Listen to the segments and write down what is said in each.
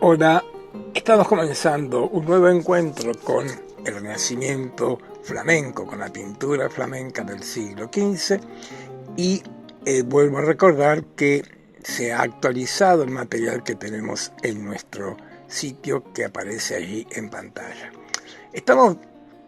Hola, estamos comenzando un nuevo encuentro con el Renacimiento flamenco, con la pintura flamenca del siglo XV y vuelvo a recordar que se ha actualizado el material que tenemos en nuestro sitio que aparece allí en pantalla. Estamos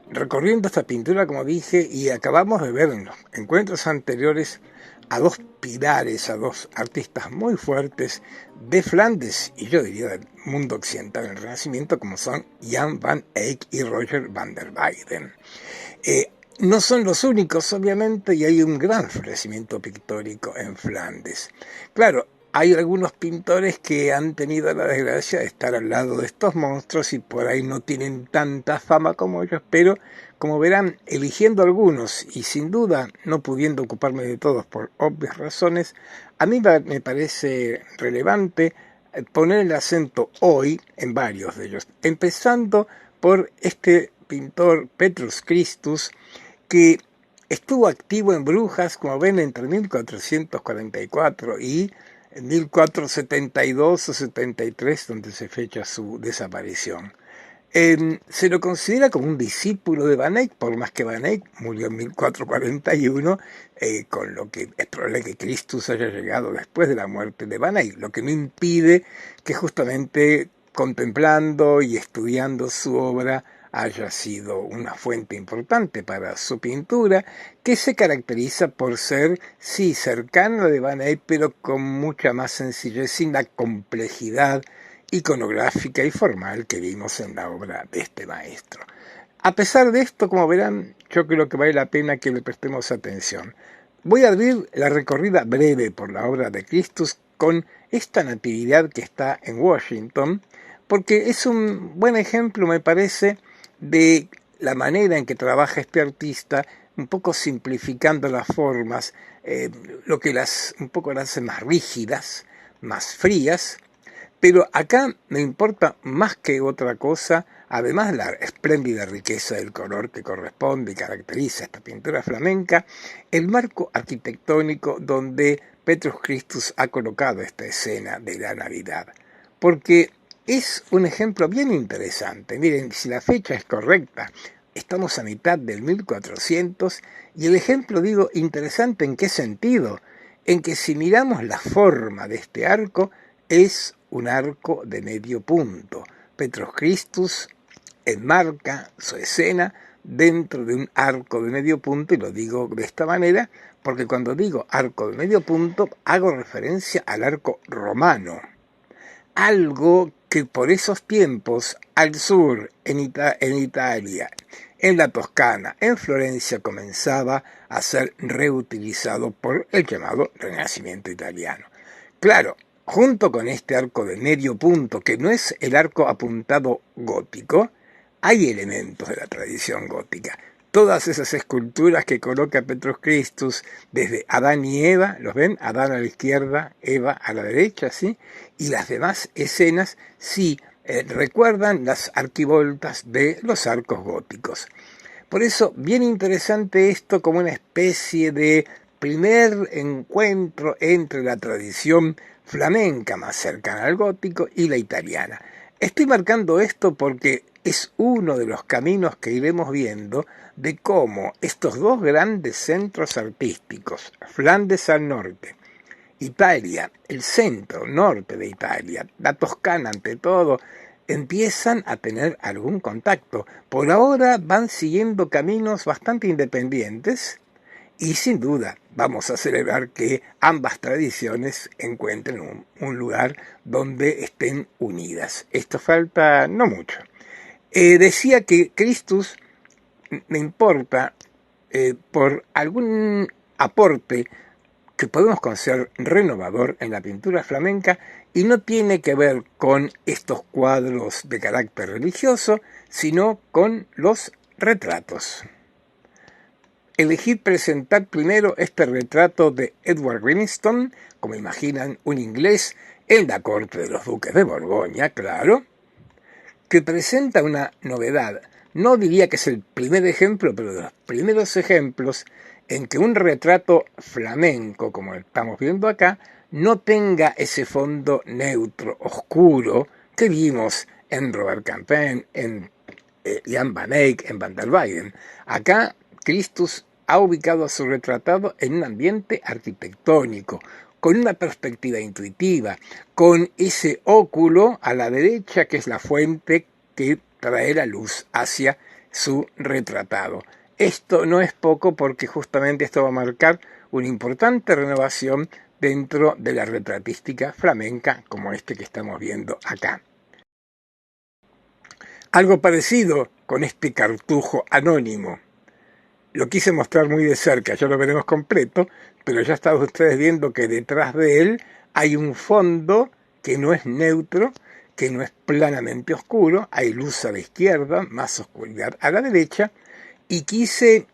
recorriendo esta pintura, como dije, y acabamos de ver en los encuentros anteriores a dos pilares, a dos artistas muy fuertes de Flandes y yo diría del mundo occidental en el Renacimiento, como son Jan van Eyck y Roger van der Weyden. No son los únicos, obviamente, y hay un gran florecimiento pictórico en Flandes. Claro, hay algunos pintores que han tenido la desgracia de estar al lado de estos monstruos y por ahí no tienen tanta fama como ellos, pero como verán, eligiendo algunos y sin duda no pudiendo ocuparme de todos por obvias razones, a mí me parece relevante poner el acento hoy en varios de ellos, empezando por este pintor Petrus Christus, que estuvo activo en Brujas, como ven, entre 1444 y 1472 o 73, donde se fecha su desaparición. Se lo considera como un discípulo de Van Eyck, por más que Van Eyck murió en 1441, con lo que es probable que Christus haya llegado después de la muerte de Van Eyck, lo que no impide que justamente contemplando y estudiando su obra haya sido una fuente importante para su pintura, que se caracteriza por ser, sí, cercana de Van Eyck, pero con mucha más sencillez, sin la complejidad iconográfica y formal que vimos en la obra de este maestro. A pesar de esto, como verán, yo creo que vale la pena que le prestemos atención. Voy a abrir la recorrida breve por la obra de Christus con esta natividad que está en Washington, porque es un buen ejemplo, me parece, de la manera en que trabaja este artista, un poco simplificando las formas, lo que un poco las hace más rígidas, más frías. Pero acá me importa más que otra cosa, además de la espléndida riqueza del color que corresponde y caracteriza esta pintura flamenca, el marco arquitectónico donde Petrus Christus ha colocado esta escena de la Navidad. Porque es un ejemplo bien interesante. Miren, si la fecha es correcta, estamos a mitad del 1400 y el ejemplo, digo, interesante ¿en qué sentido? En que si miramos la forma de este arco, es un arco de medio punto. Petrus Christus enmarca su escena dentro de un arco de medio punto, y lo digo de esta manera porque cuando digo arco de medio punto hago referencia al arco romano, algo que por esos tiempos al sur, en Italia, en la Toscana, en Florencia, comenzaba a ser reutilizado por el llamado Renacimiento italiano. Claro, junto con este arco de medio punto, que no es el arco apuntado gótico, hay elementos de la tradición gótica. Todas esas esculturas que coloca Petrus Christus, desde Adán y Eva, ¿los ven? Adán a la izquierda, Eva a la derecha, ¿sí? Y las demás escenas, sí, recuerdan las arquivoltas de los arcos góticos. Por eso, bien interesante esto como una especie de primer encuentro entre la tradición flamenca más cercana al gótico y la italiana. Estoy marcando esto porque es uno de los caminos que iremos viendo de cómo estos dos grandes centros artísticos, Flandes al norte, Italia, el centro norte de Italia, la Toscana ante todo, empiezan a tener algún contacto. Por ahora van siguiendo caminos bastante independientes y sin duda vamos a celebrar que ambas tradiciones encuentren un lugar donde estén unidas. Esto falta no mucho. Decía que Christus me importa por algún aporte que podemos considerar renovador en la pintura flamenca y no tiene que ver con estos cuadros de carácter religioso, sino con los retratos. Elegí presentar primero este retrato de Edward Grimstone, como imaginan, un inglés en la corte de los duques de Borgoña, claro, que presenta una novedad. No diría que es el primer ejemplo, pero de los primeros ejemplos en que un retrato flamenco, como estamos viendo acá, no tenga ese fondo neutro, oscuro, que vimos en Robert Campaign, en Jan van Eyck, en Van der Weyden. Acá Christus ha ubicado a su retratado en un ambiente arquitectónico, con una perspectiva intuitiva, con ese óculo a la derecha que es la fuente que trae la luz hacia su retratado. Esto no es poco porque justamente esto va a marcar una importante renovación dentro de la retratística flamenca como este que estamos viendo acá. Algo parecido con este cartujo anónimo. Lo quise mostrar muy de cerca, ya lo veremos completo, pero ya están ustedes viendo que detrás de él hay un fondo que no es neutro, que no es planamente oscuro, hay luz a la izquierda, más oscuridad a la derecha, y quise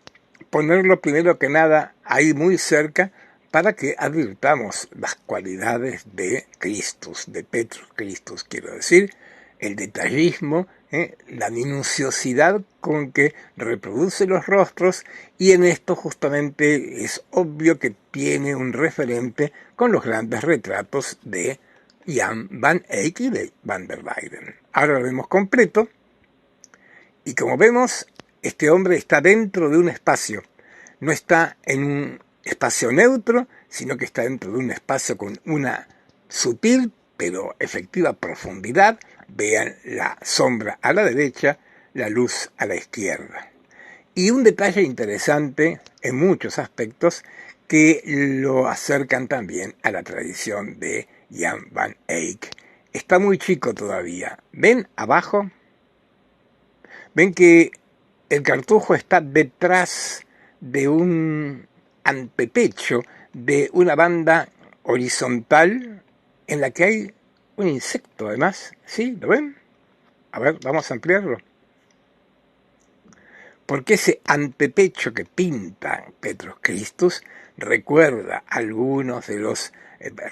ponerlo primero que nada ahí muy cerca para que advirtamos las cualidades de Christus, de Petrus Christus, quiero decir, el detallismo, la minuciosidad con que reproduce los rostros, y en esto justamente es obvio que tiene un referente con los grandes retratos de Jan van Eyck y de Van der Weyden. Ahora lo vemos completo, y como vemos, este hombre está dentro de un espacio, no está en un espacio neutro, sino que está dentro de un espacio con una sutil pero efectiva profundidad. Vean la sombra a la derecha, la luz a la izquierda. Y un detalle interesante en muchos aspectos que lo acercan también a la tradición de Jan van Eyck. Está muy chico todavía. ¿Ven abajo? ¿Ven que el cartujo está detrás de un antepecho de una banda horizontal en la que hay un insecto además? ¿Sí? ¿Lo ven? A ver, vamos a ampliarlo. Porque ese antepecho que pinta Petrus Christus recuerda algunos de los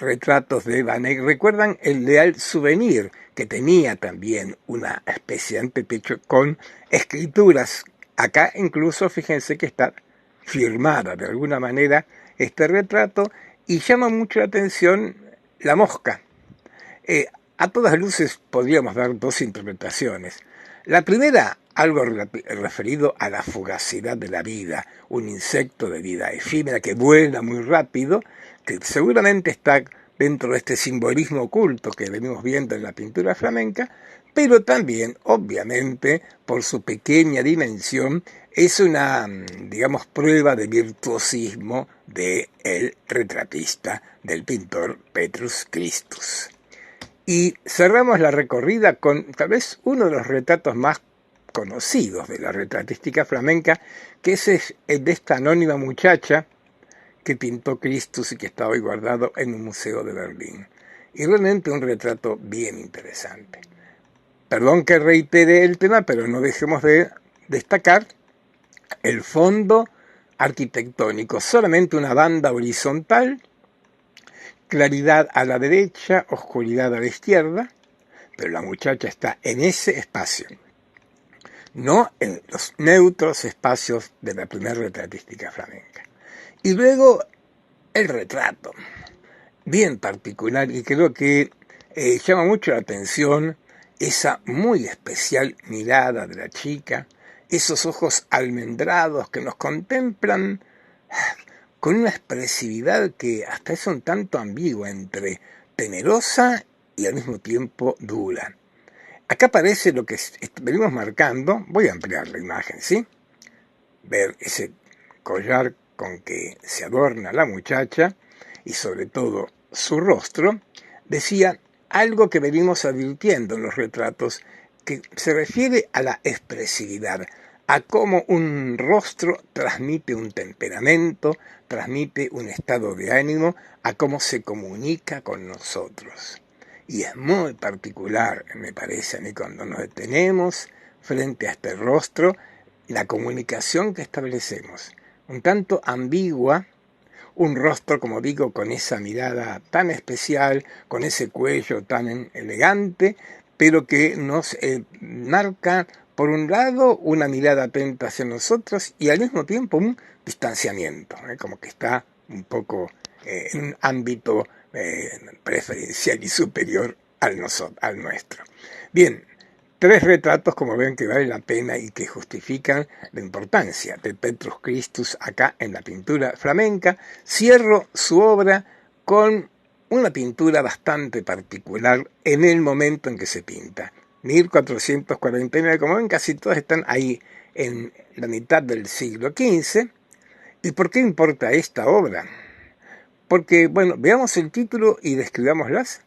retratos de Van Eyck, recuerdan el Leal Souvenir, que tenía también una especie de antepecho con escrituras. Acá incluso fíjense que está firmada de alguna manera este retrato, y llama mucho la atención la mosca. A todas luces podríamos dar dos interpretaciones. La primera, algo referido a la fugacidad de la vida, un insecto de vida efímera que vuela muy rápido, que seguramente está dentro de este simbolismo oculto que venimos viendo en la pintura flamenca, pero también, obviamente, por su pequeña dimensión, es una, digamos, prueba de virtuosismo del retratista, del pintor Petrus Christus. Y cerramos la recorrida con tal vez uno de los retratos más conocidos de la retratística flamenca, que es el de esta anónima muchacha que pintó Christus y que está hoy guardado en un museo de Berlín. Y realmente un retrato bien interesante. Perdón que reitere el tema, pero no dejemos de destacar el fondo arquitectónico, solamente una banda horizontal, claridad a la derecha, oscuridad a la izquierda, pero la muchacha está en ese espacio, no en los neutros espacios de la primera retratística flamenca. Y luego el retrato, bien particular, y creo que llama mucho la atención esa muy especial mirada de la chica, esos ojos almendrados que nos contemplan con una expresividad que hasta es un tanto ambigua entre temerosa y al mismo tiempo dura. Acá aparece lo que venimos marcando. Voy a ampliar la imagen, ¿sí? Ver ese collar con que se adorna la muchacha y sobre todo su rostro, decía algo que venimos advirtiendo en los retratos, que se refiere a la expresividad, a cómo un rostro transmite un temperamento, transmite un estado de ánimo, a cómo se comunica con nosotros. Y es muy particular, me parece a mí, cuando nos detenemos frente a este rostro, la comunicación que establecemos, un tanto ambigua, un rostro, como digo, con esa mirada tan especial, con ese cuello tan elegante, pero que nos marca, por un lado, una mirada atenta hacia nosotros y al mismo tiempo un distanciamiento, como que está un poco en un ámbito preferencial y superior al nuestro. Bien, 3 retratos, como ven, que vale la pena y que justifican la importancia de Petrus Christus acá en la pintura flamenca. Cierro su obra con una pintura bastante particular en el momento en que se pinta. 1449, como ven, casi todas están ahí en la mitad del siglo XV. ¿Y por qué importa esta obra? Porque, bueno, veamos el título y describámoslas.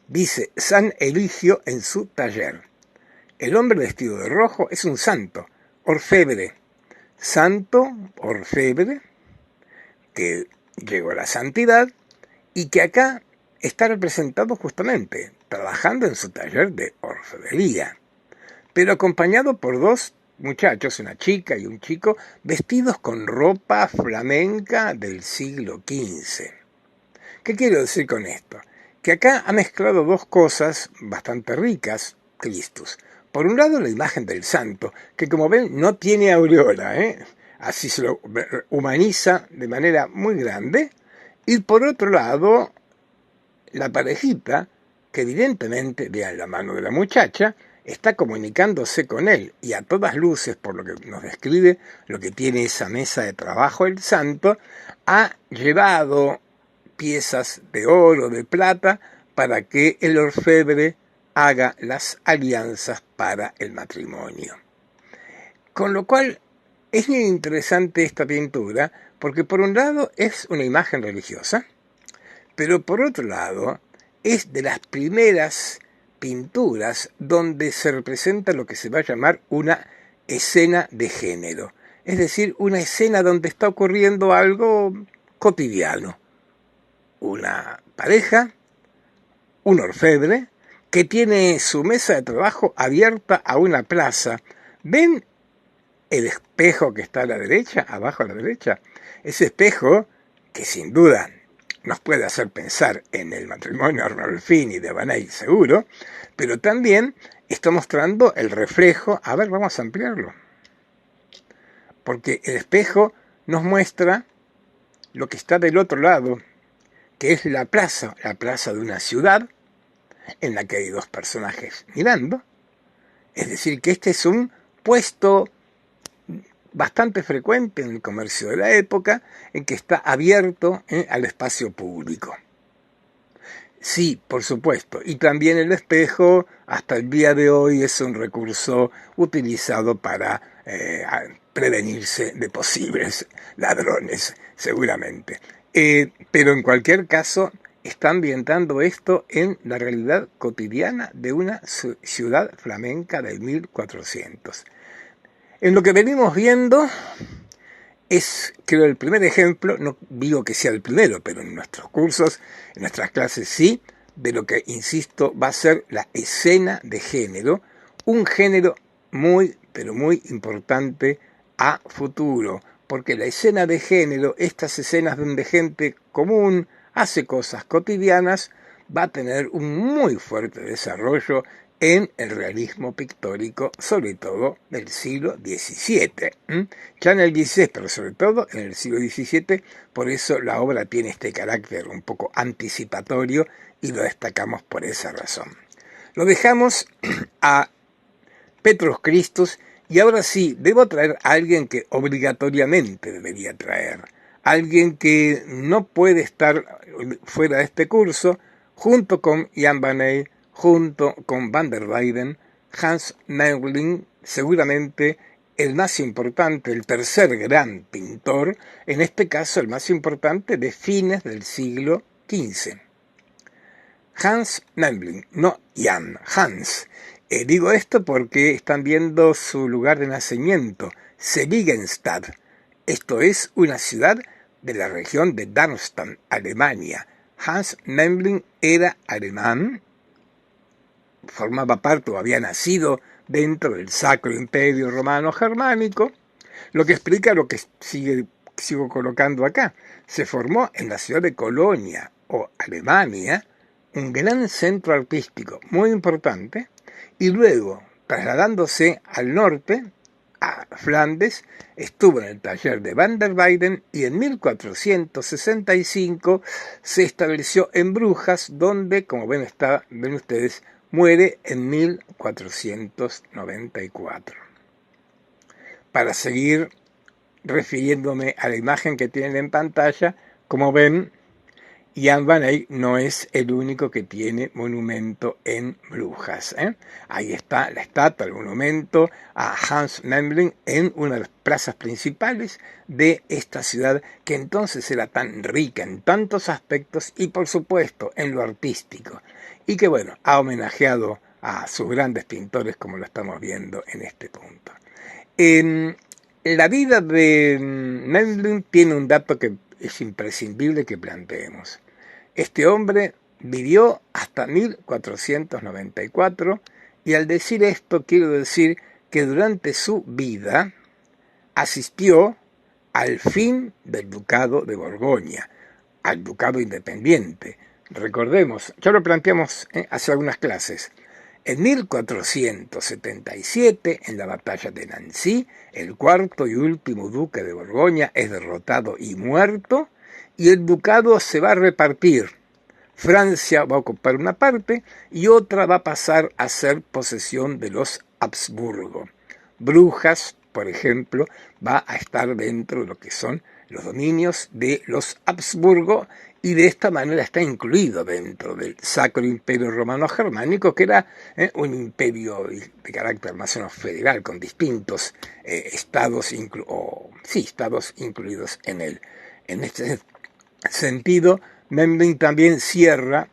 Dice, San Eligio en su taller. El hombre vestido de rojo es un santo, orfebre. Santo, orfebre, que llegó a la santidad y que acá está representado justamente trabajando en su taller de orfebrería, pero acompañado por 2 muchachos, una chica y un chico, vestidos con ropa flamenca del siglo XV. ¿Qué quiero decir con esto? Que acá ha mezclado 2 cosas bastante ricas, Christus. Por un lado, la imagen del santo, que como ven no tiene aureola, así se lo humaniza de manera muy grande. Y por otro lado, la parejita, que evidentemente, vean la mano de la muchacha, está comunicándose con él y a todas luces, por lo que nos describe lo que tiene esa mesa de trabajo el santo, ha llevado piezas de oro, de plata, para que el orfebre haga las alianzas para el matrimonio. Con lo cual es muy interesante esta pintura, porque por un lado es una imagen religiosa, pero por otro lado es de las primeras pinturas donde se representa lo que se va a llamar una escena de género, es decir, una escena donde está ocurriendo algo cotidiano. Una pareja, un orfebre, que tiene su mesa de trabajo abierta a una plaza. ¿Ven el espejo que está a la derecha, abajo a la derecha? Ese espejo que sin duda nos puede hacer pensar en el matrimonio Arnolfini de Vaneyck seguro, pero también está mostrando el reflejo. A ver, vamos a ampliarlo. Porque el espejo nos muestra lo que está del otro lado, que es la plaza de una ciudad en la que hay 2 personajes mirando. Es decir, que este es un puesto bastante frecuente en el comercio de la época, en que está abierto al espacio público. Sí, por supuesto, y también el espejo hasta el día de hoy es un recurso utilizado para prevenirse de posibles ladrones, seguramente. Pero en cualquier caso, está ambientando esto en la realidad cotidiana de una ciudad flamenca del 1400. En lo que venimos viendo es, creo, el primer ejemplo, no digo que sea el primero, pero en nuestros cursos, en nuestras clases sí, de lo que, insisto, va a ser la escena de género, un género muy, pero muy importante a futuro, porque la escena de género, estas escenas donde gente común hace cosas cotidianas, va a tener un muy fuerte desarrollo en el realismo pictórico, sobre todo del siglo XVII. Ya en el XVI, pero sobre todo en el siglo XVII, por eso la obra tiene este carácter un poco anticipatorio y lo destacamos por esa razón. Lo dejamos a Petrus Christus y ahora sí, debo traer a alguien que obligatoriamente debería traer, alguien que no puede estar fuera de este curso, junto con Jan van Eyck, junto con Van der Weyden, Hans Memling, seguramente el más importante, el tercer gran pintor, en este caso el más importante de fines del siglo XV. Hans Memling, no Jan, Hans. Digo esto porque están viendo su lugar de nacimiento, Seligenstadt. Esto es una ciudad de la región de Darmstadt, Alemania. Hans Memling era alemán, formaba parte o había nacido dentro del Sacro Imperio Romano Germánico, lo que explica lo que sigo colocando acá. Se formó en la ciudad de Colonia o Alemania, un gran centro artístico muy importante, y luego, trasladándose al norte, a Flandes, estuvo en el taller de Van der Weyden y en 1465 se estableció en Brujas, donde, como ven ustedes, muere en 1494. Para seguir refiriéndome a la imagen que tienen en pantalla, como ven, Jan van Eyck no es el único que tiene monumento en Brujas. Ahí está la estatua, el monumento a Hans Memling en una de las plazas principales de esta ciudad que entonces era tan rica en tantos aspectos y por supuesto en lo artístico. Y que bueno, ha homenajeado a sus grandes pintores como lo estamos viendo en este punto. La vida de Memling tiene un dato que es imprescindible que planteemos. Este hombre vivió hasta 1494 y al decir esto quiero decir que durante su vida asistió al fin del ducado de Borgoña, al ducado independiente. Recordemos, ya lo planteamos hace algunas clases. En 1477, en la batalla de Nancy, el cuarto y último duque de Borgoña es derrotado y muerto, y el ducado se va a repartir. Francia va a ocupar una parte y otra va a pasar a ser posesión de los Habsburgo. Brujas, por ejemplo, va a estar dentro de lo que son los dominios de los Habsburgo y de esta manera está incluido dentro del Sacro Imperio Romano Germánico, que era un imperio de carácter más o menos federal, con distintos estados incluidos en él. En este sentido, Memling también cierra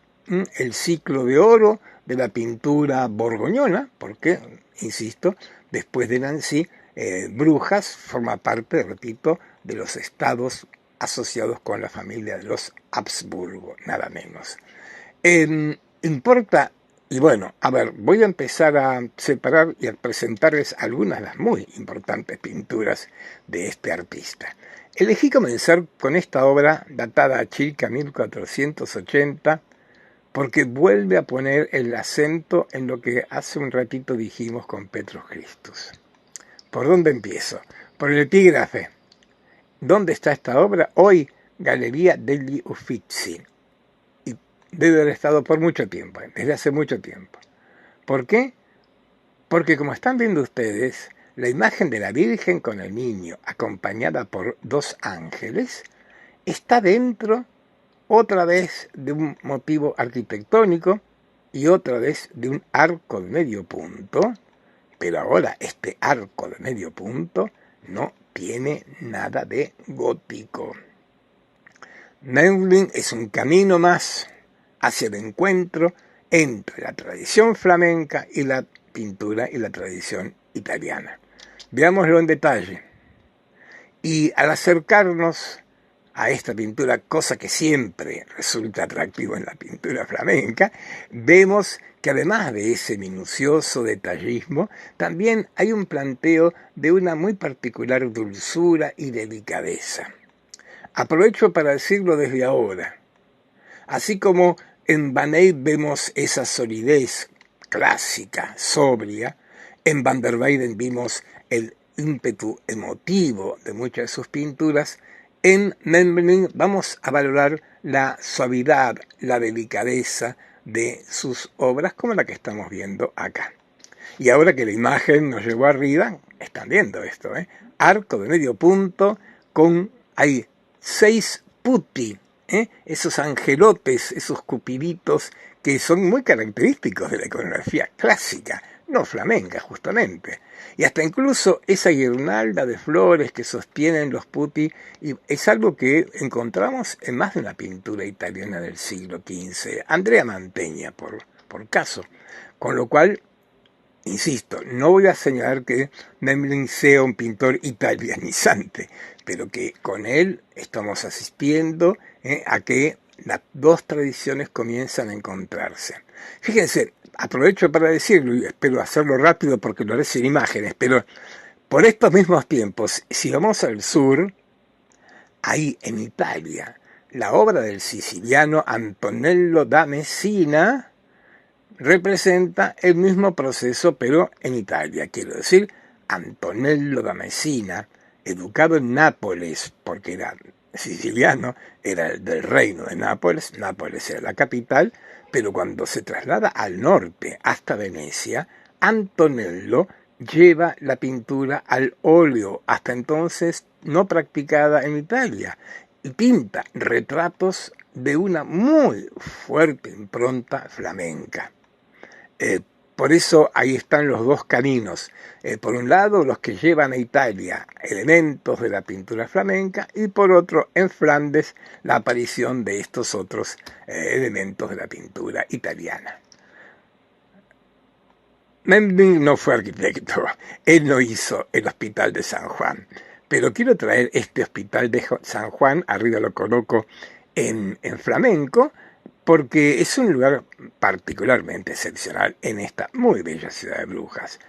el ciclo de oro de la pintura borgoñona, porque, insisto, después de Nancy, Brujas forma parte, repito, de los estados asociados con la familia de los Habsburgo, nada menos. Importa, y bueno, a ver, voy a empezar a separar y a presentarles algunas de las muy importantes pinturas de este artista. Elegí comenzar con esta obra datada circa 1480 porque vuelve a poner el acento en lo que hace un ratito dijimos con Petrus Christus. ¿Por dónde empiezo? Por el epígrafe. ¿Dónde está esta obra? Hoy, Galería degli Uffizi. Y debe haber estado por mucho tiempo, desde hace mucho tiempo. ¿Por qué? Porque como están viendo ustedes, la imagen de la Virgen con el niño, acompañada por dos ángeles, está dentro otra vez de un motivo arquitectónico y otra vez de un arco de medio punto, pero ahora este arco de medio punto no tiene nada de gótico. Memling es un camino más hacia el encuentro entre la tradición flamenca y la pintura y la tradición italiana. Veámoslo en detalle. Y al acercarnos a esta pintura, cosa que siempre resulta atractivo en la pintura flamenca, vemos que además de ese minucioso detallismo, también hay un planteo de una muy particular dulzura y delicadeza. Aprovecho para decirlo desde ahora. Así como en Van Eyck vemos esa solidez clásica, sobria, en Van der Weyden vimos el ímpetu emotivo de muchas de sus pinturas, en Memling vamos a valorar la suavidad, la delicadeza de sus obras como la que estamos viendo acá. Y ahora que la imagen nos llevó arriba, están viendo esto, arco de medio punto hay 6 putti, esos angelotes, esos cupiditos que son muy característicos de la iconografía clásica, no flamenca justamente. Y hasta incluso esa guirnalda de flores que sostienen los putti y es algo que encontramos en más de una pintura italiana del siglo XV, Andrea Mantegna por caso, con lo cual, insisto, no voy a señalar que Memling sea un pintor italianizante, pero que con él estamos asistiendo a que las dos tradiciones comienzan a encontrarse. Fíjense, aprovecho para decirlo y espero hacerlo rápido porque lo haré sin imágenes, pero por estos mismos tiempos, si vamos al sur, ahí en Italia, la obra del siciliano Antonello da Messina representa el mismo proceso, pero en Italia, quiero decir, Antonello da Messina, educado en Nápoles, porque era siciliano, era del reino de Nápoles, Nápoles era la capital, pero cuando se traslada al norte hasta Venecia, Antonello lleva la pintura al óleo, hasta entonces no practicada en Italia, y pinta retratos de una muy fuerte impronta flamenca. Por eso ahí están los dos caminos. Por un lado, los que llevan a Italia elementos de la pintura flamenca, y por otro, en Flandes, la aparición de estos otros elementos de la pintura italiana. Memling no fue arquitecto, él no hizo el Hospital de San Juan, pero quiero traer este Hospital de San Juan, arriba lo coloco en flamenco, porque es un lugar particularmente excepcional en esta muy bella ciudad de Brujas.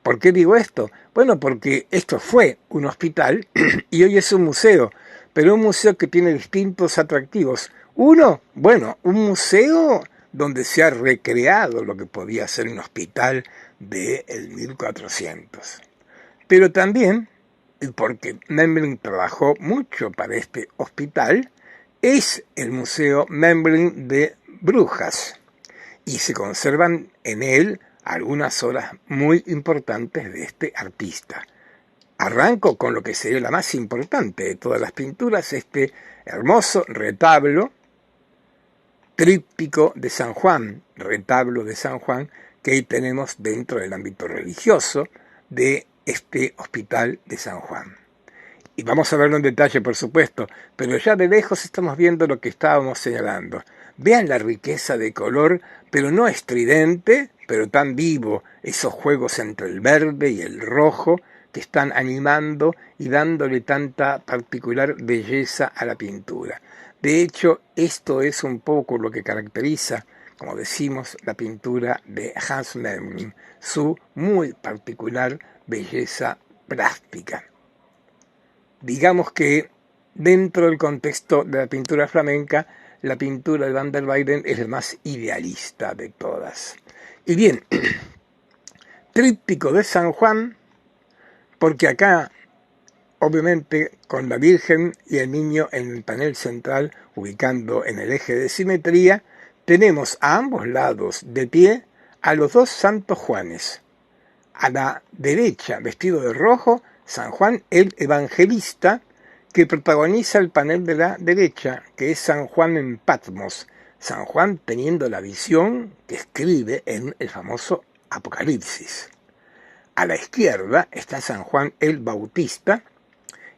¿Por qué digo esto? Bueno, porque esto fue un hospital y hoy es un museo, pero un museo que tiene distintos atractivos. Uno, bueno, un museo donde se ha recreado lo que podía ser un hospital del 1400. Pero también, porque Memling trabajó mucho para este hospital, es el Museo Memling de Brujas, y se conservan en él algunas obras muy importantes de este artista. Arranco con lo que sería la más importante de todas las pinturas, este hermoso retablo, tríptico de San Juan, retablo de San Juan, que ahí tenemos dentro del ámbito religioso de este Hospital de San Juan. Y vamos a verlo en detalle, por supuesto, pero ya de lejos estamos viendo lo que estábamos señalando. Vean la riqueza de color, pero no estridente, pero tan vivo, esos juegos entre el verde y el rojo que están animando y dándole tanta particular belleza a la pintura. De hecho, esto es un poco lo que caracteriza, como decimos, la pintura de Hans Memling, su muy particular belleza plástica. Digamos que dentro del contexto de la pintura flamenca, la pintura de Van der Weyden es la más idealista de todas. Y bien, tríptico de San Juan, porque acá, obviamente, con la Virgen y el niño en el panel central, ubicando en el eje de simetría, tenemos a ambos lados de pie a los dos santos Juanes. A la derecha, vestido de rojo, San Juan el Evangelista, que protagoniza el panel de la derecha, que es San Juan en Patmos, San Juan teniendo la visión que escribe en el famoso Apocalipsis. A la izquierda está San Juan el Bautista,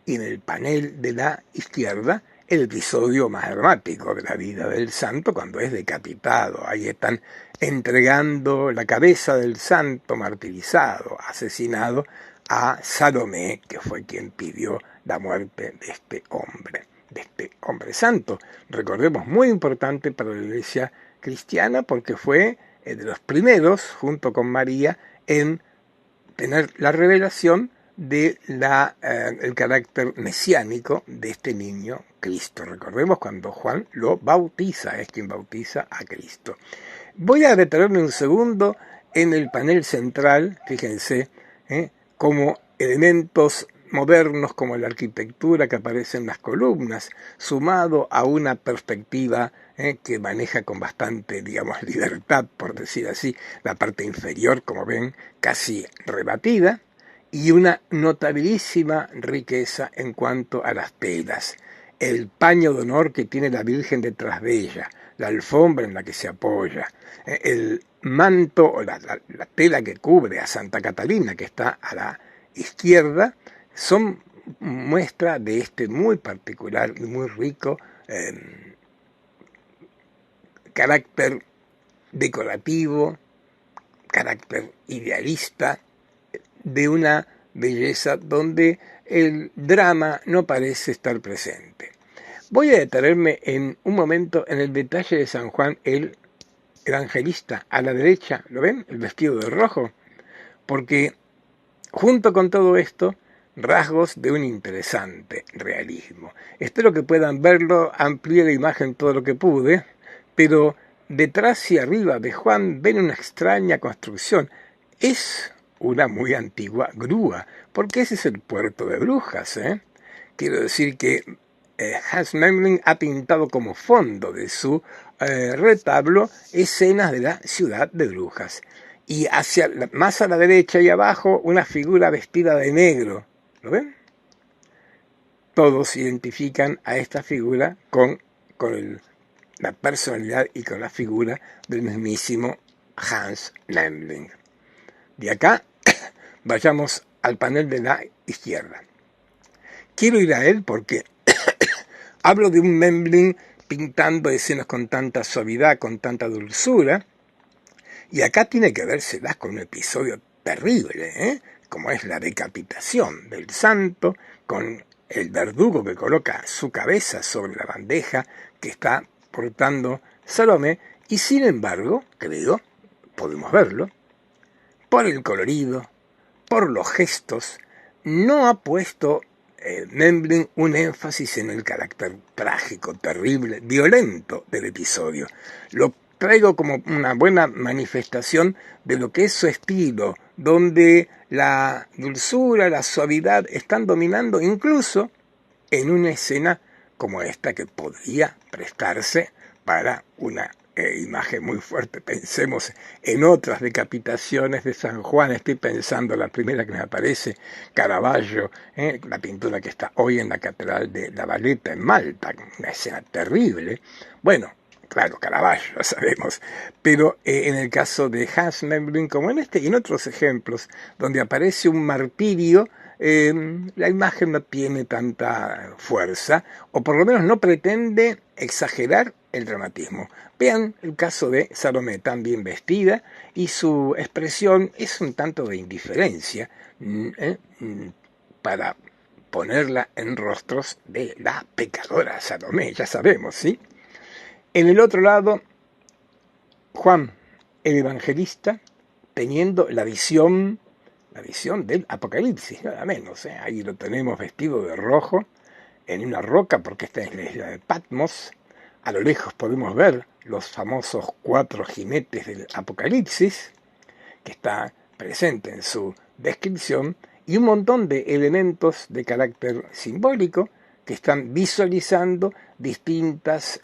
y en el panel de la izquierda el episodio más dramático de la vida del santo, cuando es decapitado. Ahí están entregando la cabeza del santo martirizado, asesinado, a Salomé, que fue quien pidió la muerte de este hombre santo. Recordemos, muy importante para la Iglesia cristiana, porque fue de los primeros, junto con María, en tener la revelación de el carácter mesiánico de este niño Cristo. Recordemos cuando Juan lo bautiza, es quien bautiza a Cristo. Voy a detenerme un segundo en el panel central, fíjense, como elementos modernos como la arquitectura que aparece en las columnas, sumado a una perspectiva que maneja con bastante, digamos, libertad, por decir así, la parte inferior, como ven, casi rebatida, y una notabilísima riqueza en cuanto a las telas. El paño de honor que tiene la Virgen detrás de ella, la alfombra en la que se apoya, el manto o la tela que cubre a Santa Catalina, que está a la izquierda, son muestra de este muy particular y muy rico carácter decorativo, carácter idealista, de una belleza donde el drama no parece estar presente. Voy a detenerme en un momento en el detalle de San Juan el Evangelista, a la derecha, ¿lo ven? El vestido de rojo, porque junto con todo esto, rasgos de un interesante realismo. Espero que puedan verlo, amplié la imagen todo lo que pude, pero detrás y arriba de Juan ven una extraña construcción. Es una muy antigua grúa, porque ese es el puerto de Brujas, ¿eh? Quiero decir que Hans Memling ha pintado como fondo de su retablo escenas de la ciudad de Brujas. Y más a la derecha y abajo una figura vestida de negro. ¿Lo ven? Todos identifican a esta figura con la personalidad y con la figura del mismísimo Hans Memling. De acá vayamos al panel de la izquierda. Quiero ir a él porque hablo de un Memling pintando escenas con tanta suavidad, con tanta dulzura, y acá tiene que vérselas con un episodio terrible, como es la decapitación del santo, con el verdugo que coloca su cabeza sobre la bandeja que está portando Salomé, y sin embargo, creo, podemos verlo, por el colorido, por los gestos, no ha puesto Memling un énfasis en el carácter trágico, terrible, violento del episodio. Lo traigo como una buena manifestación de lo que es su estilo, donde la dulzura, la suavidad están dominando incluso en una escena como esta que podría prestarse para una imagen muy fuerte. Pensemos en otras decapitaciones de San Juan. Estoy pensando la primera que me aparece, Caravaggio, la pintura que está hoy en la Catedral de La Valetta en Malta, una escena terrible. Bueno, claro, Caravaggio, lo sabemos, pero en el caso de Hans Memling, como en este y en otros ejemplos, donde aparece un martirio, la imagen no tiene tanta fuerza, o por lo menos no pretende exagerar el dramatismo. Vean el caso de Salomé, tan bien vestida, y su expresión es un tanto de indiferencia para ponerla en rostros de la pecadora Salomé, ya sabemos, ¿sí? En el otro lado, Juan, el evangelista, teniendo la visión del Apocalipsis, nada menos. Ahí lo tenemos vestido de rojo, en una roca, porque está en la isla de Patmos. A lo lejos podemos ver los famosos 4 jinetes del Apocalipsis, que está presente en su descripción, y un montón de elementos de carácter simbólico que están visualizando distintas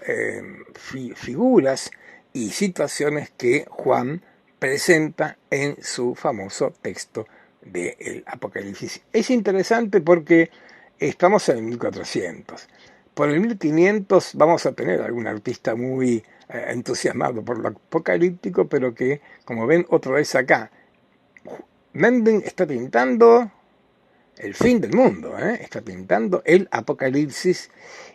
figuras y situaciones que Juan presenta en su famoso texto del Apocalipsis. Es interesante porque estamos en el 1400. Por el 1500 vamos a tener algún artista muy entusiasmado por lo apocalíptico, pero que, como ven otra vez acá, Memling está pintando el fin del mundo, está pintando el apocalipsis,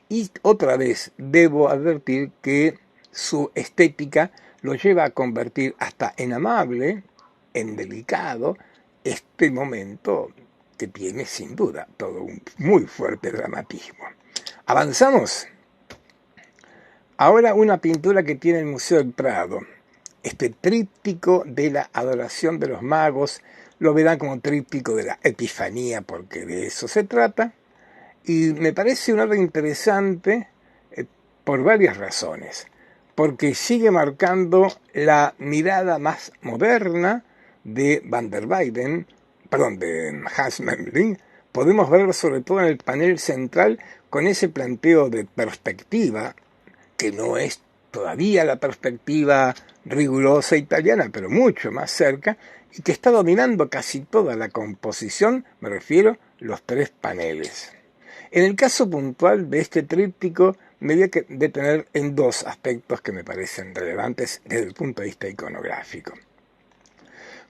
y otra vez debo advertir que su estética lo lleva a convertir hasta en amable, en delicado, este momento que tiene sin duda todo un muy fuerte dramatismo. Avanzamos. Ahora una pintura que tiene el Museo del Prado, este tríptico de la adoración de los magos. Lo verán como tríptico de la Epifanía, porque de eso se trata, y me parece un arte interesante por varias razones, porque sigue marcando la mirada más moderna de Van der Weyden, de Hans Memling. Podemos verlo sobre todo en el panel central con ese planteo de perspectiva, que no es todavía la perspectiva rigurosa italiana, pero mucho más cerca, y que está dominando casi toda la composición, me refiero los 3 paneles. En el caso puntual de este tríptico, me voy a detener en 2 aspectos que me parecen relevantes desde el punto de vista iconográfico.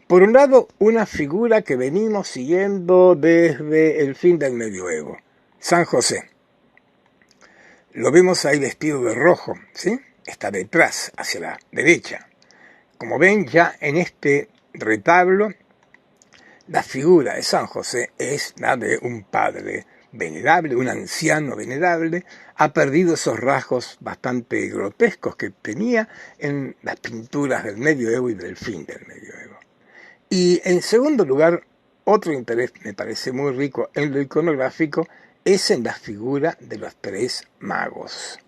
Por un lado, una figura que venimos siguiendo desde el fin del medioevo, San José. Lo vemos ahí vestido de rojo, ¿sí? Está detrás, hacia la derecha. Como ven, ya en este retablo, la figura de San José es la de un padre venerable, un anciano venerable. Ha perdido esos rasgos bastante grotescos que tenía en las pinturas del medioevo y del fin del medioevo. Y en segundo lugar, otro interés me parece muy rico en lo iconográfico es en la figura de los 3 magos.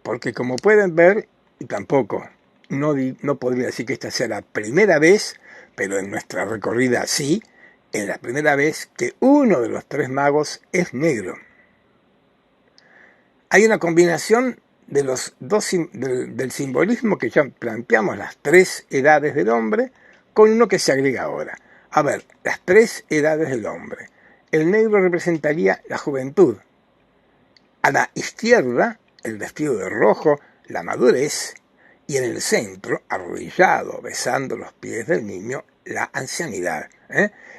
Porque como pueden ver, y tampoco no podría decir que esta sea la primera vez, pero en nuestra recorrida sí, es la primera vez que uno de los tres magos es negro. Hay una combinación de los dos, del simbolismo que ya planteamos, las tres edades del hombre, con uno que se agrega ahora. A ver, las tres edades del hombre. El negro representaría la juventud. A la izquierda, el vestido de rojo, la madurez, y en el centro, arrodillado, besando los pies del niño, la ancianidad.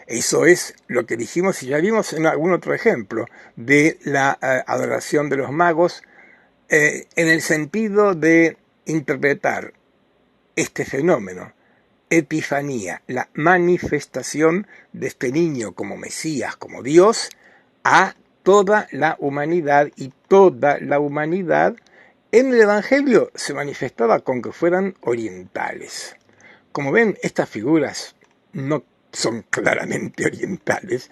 Eso es lo que dijimos y ya vimos en algún otro ejemplo de la adoración de los magos, en el sentido de interpretar este fenómeno, epifanía, la manifestación de este niño como Mesías, como Dios, a toda la humanidad, y toda la humanidad en el Evangelio se manifestaba con que fueran orientales. Como ven, estas figuras no son claramente orientales,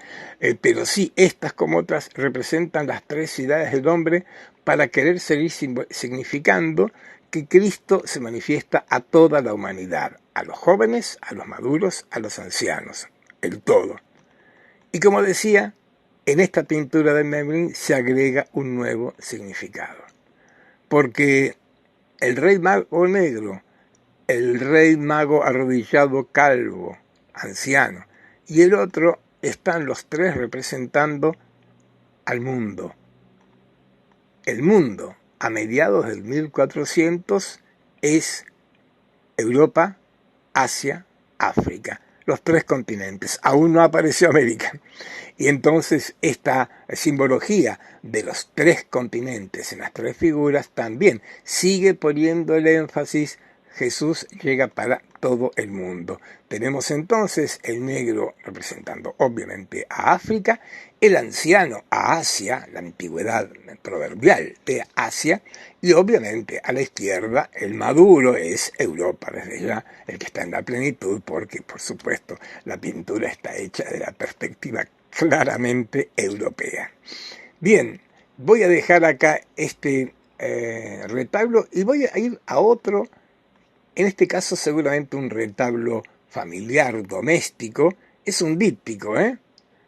pero sí, estas como otras representan las tres edades del hombre para querer seguir significando que Cristo se manifiesta a toda la humanidad, a los jóvenes, a los maduros, a los ancianos, el todo. Y como decía, en esta pintura de Memling se agrega un nuevo significado, porque el rey mago negro, el rey mago arrodillado calvo, anciano, y el otro, están los tres representando al mundo. El mundo, a mediados del 1400, es Europa, Asia, África, los tres continentes. Aún no apareció América. Y entonces esta simbología de los tres continentes en las tres figuras también sigue poniendo el énfasis: Jesús llega para todo el mundo. Tenemos entonces el negro representando obviamente a África, el anciano a Asia, la antigüedad proverbial de Asia, y obviamente a la izquierda el maduro es Europa, desde ya el que está en la plenitud, porque por supuesto la pintura está hecha de la perspectiva claramente europea. Bien, voy a dejar acá este retablo y voy a ir a otro, en este caso seguramente un retablo familiar, doméstico. Es un díptico,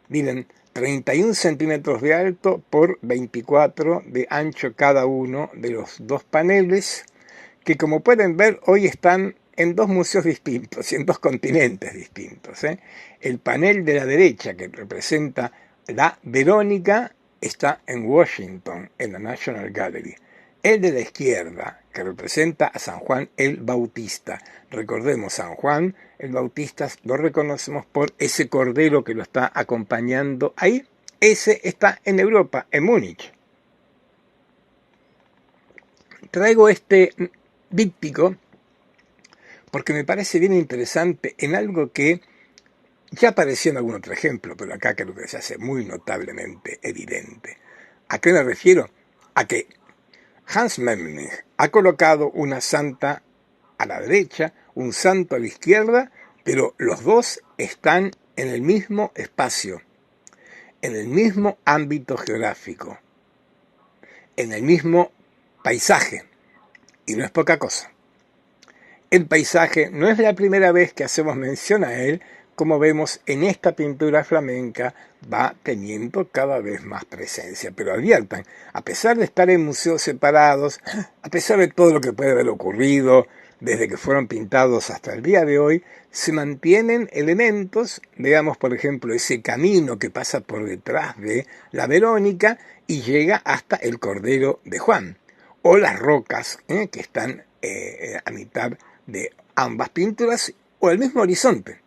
Miren, 31 centímetros de alto por 24 de ancho cada uno de los dos paneles, que como pueden ver hoy están en dos museos distintos y en dos continentes distintos. El panel de la derecha, que representa la Verónica, está en Washington, en la National Gallery. El de la izquierda, que representa a San Juan el Bautista. Recordemos, San Juan el Bautista lo reconocemos por ese cordero que lo está acompañando ahí. Ese está en Europa, en Múnich. Traigo este díptico porque me parece bien interesante en algo que ya apareció en algún otro ejemplo, pero acá creo que se hace muy notablemente evidente. ¿A qué me refiero? A que Hans Memling ha colocado una santa a la derecha, un santo a la izquierda, pero los dos están en el mismo espacio, en el mismo ámbito geográfico, en el mismo paisaje, y no es poca cosa. El paisaje no es la primera vez que hacemos mención a él, como vemos en esta pintura flamenca va teniendo cada vez más presencia. Pero adviertan, a pesar de estar en museos separados, a pesar de todo lo que puede haber ocurrido desde que fueron pintados hasta el día de hoy, se mantienen elementos, veamos por ejemplo ese camino que pasa por detrás de la Verónica y llega hasta el Cordero de Juan, o las rocas que están a mitad de ambas pinturas, o el mismo horizonte.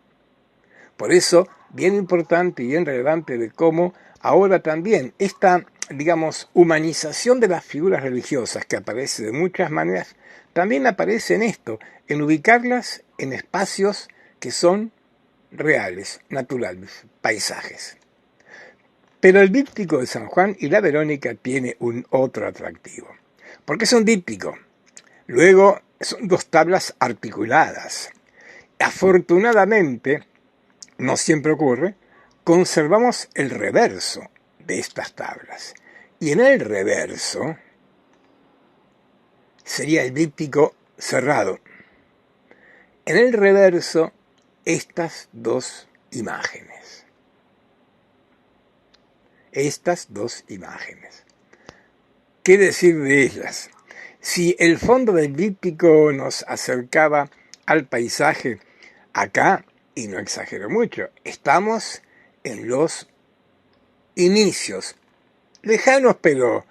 Por eso, bien importante y bien relevante de cómo ahora también esta, digamos, humanización de las figuras religiosas, que aparece de muchas maneras, también aparece en esto, en ubicarlas en espacios que son reales, naturales, paisajes. Pero el díptico de San Juan y la Verónica tiene un otro atractivo. ¿Por qué es un díptico? Luego son dos tablas articuladas. Afortunadamente, no siempre ocurre, conservamos el reverso de estas tablas. Y en el reverso sería el díptico cerrado. En el reverso estas dos imágenes. Estas dos imágenes. ¿Qué decir de ellas? Si el fondo del díptico nos acercaba al paisaje, acá, y no exagero mucho, estamos en los inicios, lejanos pero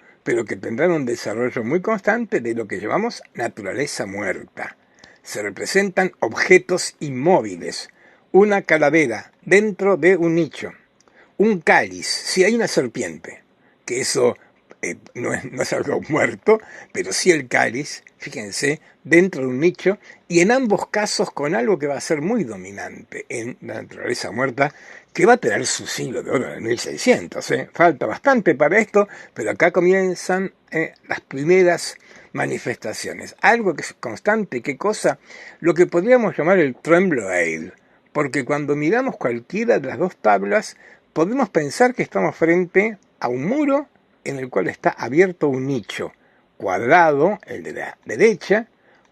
que tendrán un desarrollo muy constante de lo que llamamos naturaleza muerta. Se representan objetos inmóviles, una calavera dentro de un nicho, un cáliz, si hay una serpiente, que eso no es algo muerto, pero sí el cáliz, fíjense, dentro de un nicho, y en ambos casos con algo que va a ser muy dominante en la naturaleza muerta, que va a tener su siglo de oro en el 1600. Falta bastante para esto, pero acá comienzan las primeras manifestaciones. Algo que es constante, ¿qué cosa? Lo que podríamos llamar el trembloeil, porque cuando miramos cualquiera de las dos tablas, podemos pensar que estamos frente a un muro en el cual está abierto un nicho cuadrado, el de la derecha,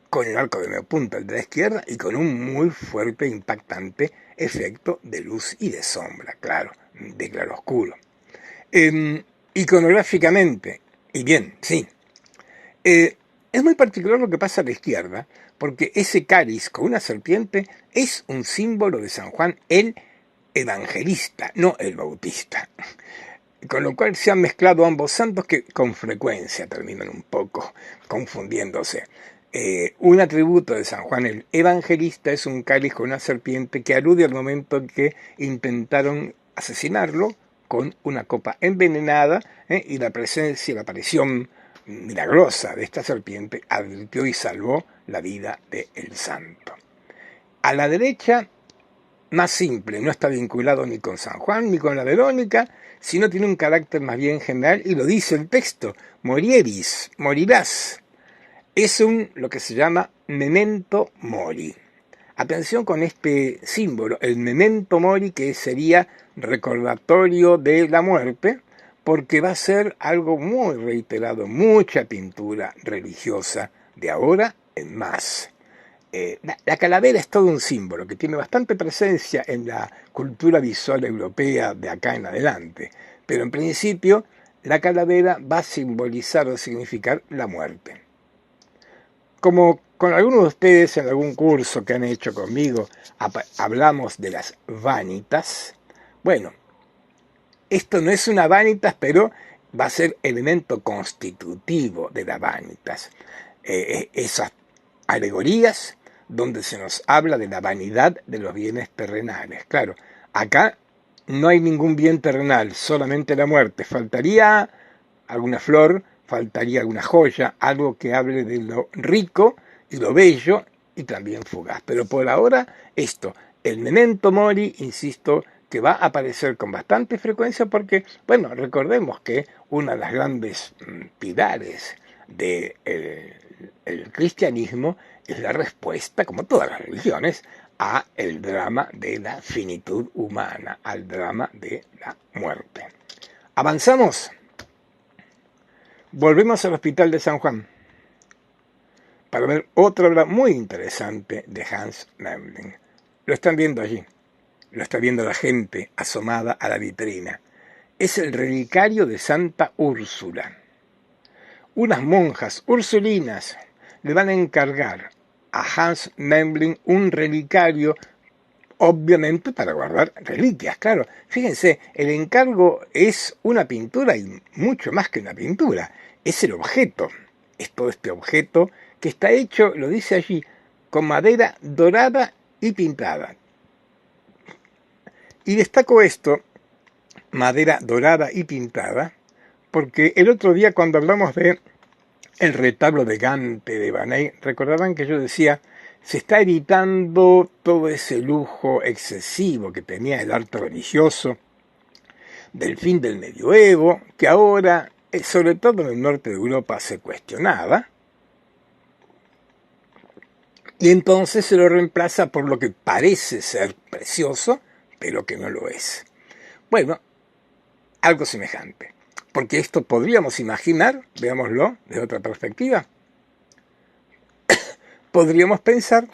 con el arco de medio punto, el de la izquierda, y con un muy fuerte e impactante efecto de luz y de sombra, claro, de claroscuro. Iconográficamente, y bien, sí, es muy particular lo que pasa a la izquierda, porque ese cáliz con una serpiente es un símbolo de San Juan el Evangelista, no el Bautista. Con lo cual se han mezclado ambos santos que con frecuencia terminan un poco confundiéndose. Un atributo de San Juan el Evangelista es un cáliz con una serpiente que alude al momento en que intentaron asesinarlo con una copa envenenada, y la presencia, la aparición milagrosa de esta serpiente advirtió y salvó la vida del santo. A la derecha, más simple, no está vinculado ni con San Juan ni con la Verónica, sino tiene un carácter más bien general, y lo dice el texto: morieris, morirás. Es lo que se llama memento mori. Atención con este símbolo, el memento mori, que sería recordatorio de la muerte, porque va a ser algo muy reiterado, mucha pintura religiosa de ahora en más. La calavera es todo un símbolo que tiene bastante presencia en la cultura visual europea de acá en adelante, pero en principio la calavera va a simbolizar o significar la muerte. Como con algunos de ustedes en algún curso que han hecho conmigo hablamos de las vanitas, bueno, esto no es una vanitas, pero va a ser elemento constitutivo de las vanitas. Esas alegorías donde se nos habla de la vanidad de los bienes terrenales. Claro, acá no hay ningún bien terrenal, solamente la muerte. Faltaría alguna flor, faltaría alguna joya, algo que hable de lo rico y lo bello y también fugaz. Pero por ahora esto, el memento mori, insisto, que va a aparecer con bastante frecuencia porque, bueno, recordemos que una de las grandes pilares del cristianismo es la respuesta, como todas las religiones, a el drama de la finitud humana, al drama de la muerte. Avanzamos. Volvemos al Hospital de San Juan para ver otra obra muy interesante de Hans Memling. Lo están viendo allí, lo está viendo la gente asomada a la vitrina. Es el relicario de Santa Úrsula. Unas monjas ursulinas le van a encargar a Hans Memling un relicario, obviamente para guardar reliquias, claro. Fíjense, el encargo es una pintura y mucho más que una pintura. Es el objeto, es todo este objeto que está hecho, lo dice allí, con madera dorada y pintada. Y destaco esto, madera dorada y pintada, porque el otro día cuando hablamos de el retablo de Gante de Van Eyck, recordarán que yo decía, se está evitando todo ese lujo excesivo que tenía el arte religioso del fin del medioevo, que ahora, sobre todo en el norte de Europa, se cuestionaba, y entonces se lo reemplaza por lo que parece ser precioso, pero que no lo es. Bueno, algo semejante, porque esto podríamos imaginar, veámoslo de otra perspectiva, podríamos pensar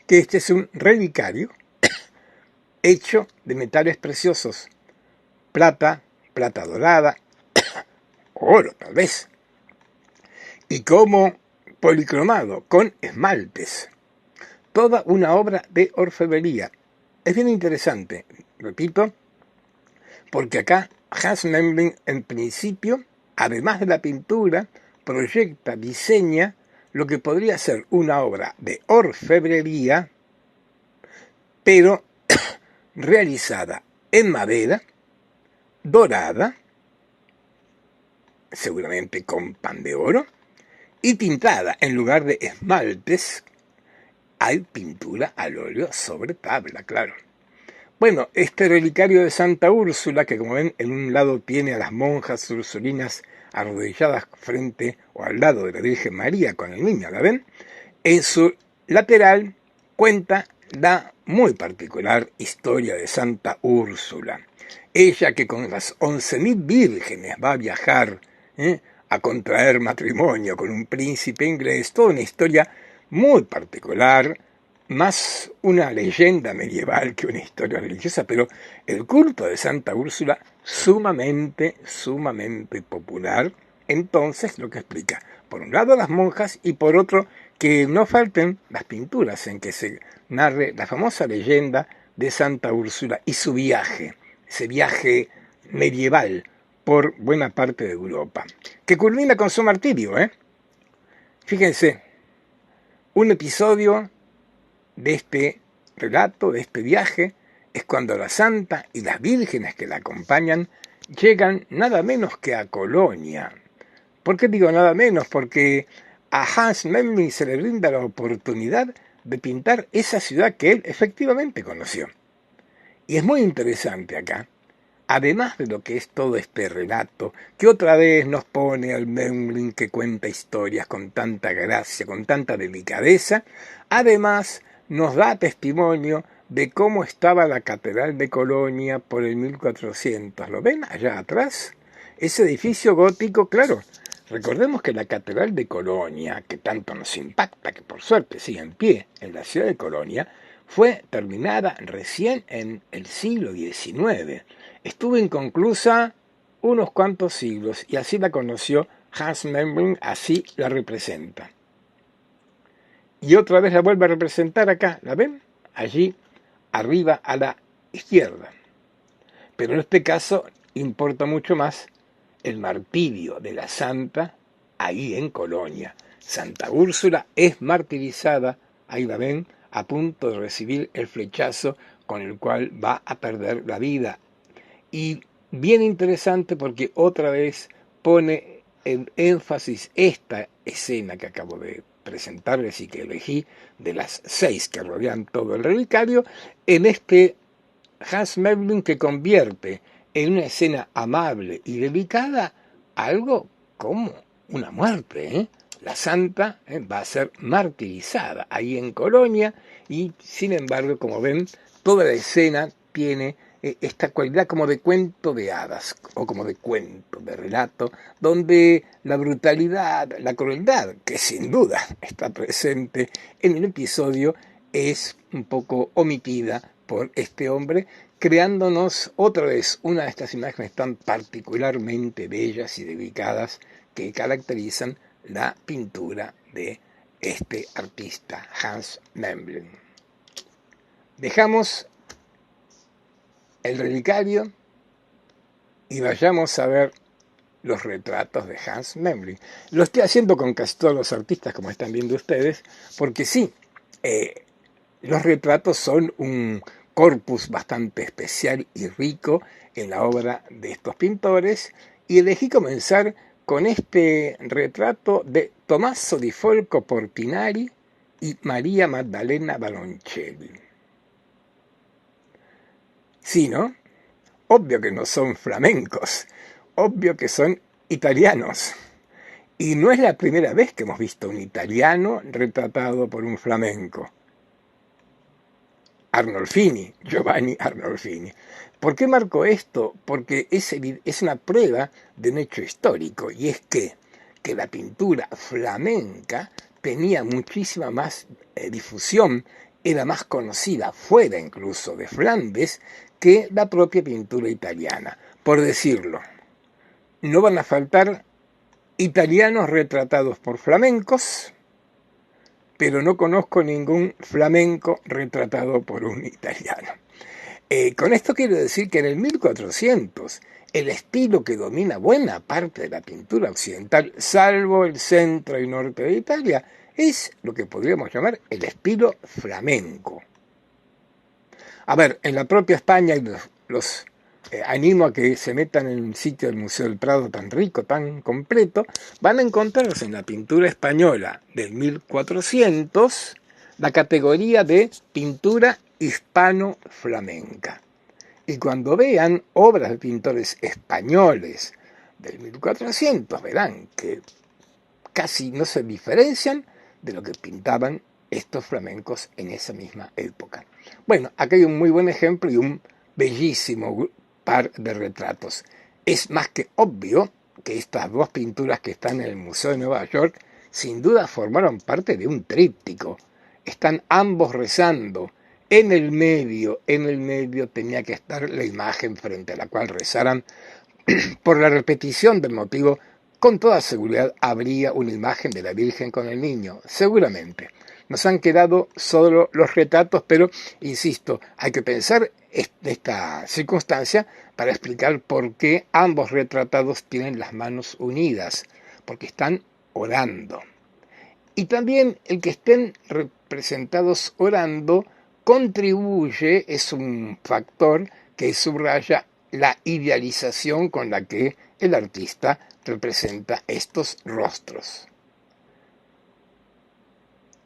que este es un relicario hecho de metales preciosos, plata, plata dorada, oro tal vez, y como policromado con esmaltes. Toda una obra de orfebrería. Es bien interesante, repito, porque acá Hans Memling en principio, además de la pintura, proyecta, diseña lo que podría ser una obra de orfebrería, pero realizada en madera, dorada, seguramente con pan de oro, y pintada en lugar de esmaltes, hay pintura al óleo sobre tabla, claro. Bueno, este relicario de Santa Úrsula, que como ven en un lado tiene a las monjas ursulinas arrodilladas frente o al lado de la Virgen María con el niño, ¿la ven? En su lateral cuenta la muy particular historia de Santa Úrsula. Ella que con las 11.000 vírgenes va a viajar a contraer matrimonio con un príncipe inglés, toda una historia muy particular, más una leyenda medieval que una historia religiosa, pero el culto de Santa Úrsula sumamente popular. Entonces, lo que explica, por un lado las monjas y por otro que no falten las pinturas en que se narre la famosa leyenda de Santa Úrsula y su viaje, ese viaje medieval por buena parte de Europa, que culmina con su martirio, Fíjense, un episodio de este relato, de este viaje, es cuando la santa y las vírgenes que la acompañan llegan nada menos que a Colonia. ¿Por qué digo nada menos? Porque a Hans Memling se le brinda la oportunidad de pintar esa ciudad que él efectivamente conoció. Y es muy interesante acá, además de lo que es todo este relato, que otra vez nos pone al Memling que cuenta historias con tanta gracia, con tanta delicadeza, además nos da testimonio de cómo estaba la Catedral de Colonia por el 1400. ¿Lo ven allá atrás? Ese edificio gótico, claro. Recordemos que la Catedral de Colonia, que tanto nos impacta, que por suerte sigue en pie en la ciudad de Colonia, fue terminada recién en el siglo XIX. Estuvo inconclusa unos cuantos siglos y así la conoció Hans Memling, así la representa. Y otra vez la vuelve a representar acá, ¿la ven? Allí, arriba a la izquierda. Pero en este caso importa mucho más el martirio de la santa ahí en Colonia. Santa Úrsula es martirizada, ahí la ven, a punto de recibir el flechazo con el cual va a perder la vida. Y bien interesante porque otra vez pone en énfasis esta escena que acabo de presentarles y que elegí de las 6 que rodean todo el relicario, en este Hans Memling que convierte en una escena amable y delicada algo como una muerte. La santa va a ser martirizada ahí en Colonia y sin embargo, como ven, toda la escena tiene esta cualidad como de cuento de hadas o como de cuento, de relato, donde la brutalidad, la crueldad, que sin duda está presente en el episodio, es un poco omitida por este hombre, creándonos otra vez una de estas imágenes tan particularmente bellas y delicadas que caracterizan la pintura de este artista, Hans Memling. Dejamos el relicario y vayamos a ver los retratos de Hans Memling. Lo estoy haciendo con casi todos los artistas, como están viendo ustedes, porque sí, los retratos son un corpus bastante especial y rico en la obra de estos pintores, y elegí comenzar con este retrato de Tommaso di Folco Portinari y María Maddalena Baroncelli. Sí, ¿no? Obvio que no son flamencos, obvio que son italianos. Y no es la primera vez que hemos visto un italiano retratado por un flamenco. Arnolfini, Giovanni Arnolfini. ¿Por qué marco esto? Porque es una prueba de un hecho histórico, y es que la pintura flamenca tenía muchísima más difusión era más conocida fuera incluso de Flandes que la propia pintura italiana. Por decirlo, no van a faltar italianos retratados por flamencos, pero no conozco ningún flamenco retratado por un italiano. Con esto quiero decir que en el 1400 el estilo que domina buena parte de la pintura occidental, salvo el centro y norte de Italia, es lo que podríamos llamar el estilo flamenco. A ver, en la propia España, y los animo a que se metan en el sitio del Museo del Prado tan rico, tan completo, van a encontrarse en la pintura española del 1400 la categoría de pintura hispano-flamenca. Y cuando vean obras de pintores españoles del 1400, verán que casi no se diferencian de lo que pintaban estos flamencos en esa misma época. Bueno, aquí hay un muy buen ejemplo y un bellísimo par de retratos. Es más que obvio que estas dos pinturas que están en el Museo de Nueva York sin duda formaron parte de un tríptico. Están ambos rezando. En el medio tenía que estar la imagen frente a la cual rezaran. Por la repetición del motivo, con toda seguridad habría una imagen de la Virgen con el niño, seguramente. Nos han quedado solo los retratos, pero, insisto, hay que pensar esta circunstancia para explicar por qué ambos retratados tienen las manos unidas, porque están orando. Y también el que estén representados orando contribuye, es un factor que subraya la idealización con la que el artista representa estos rostros.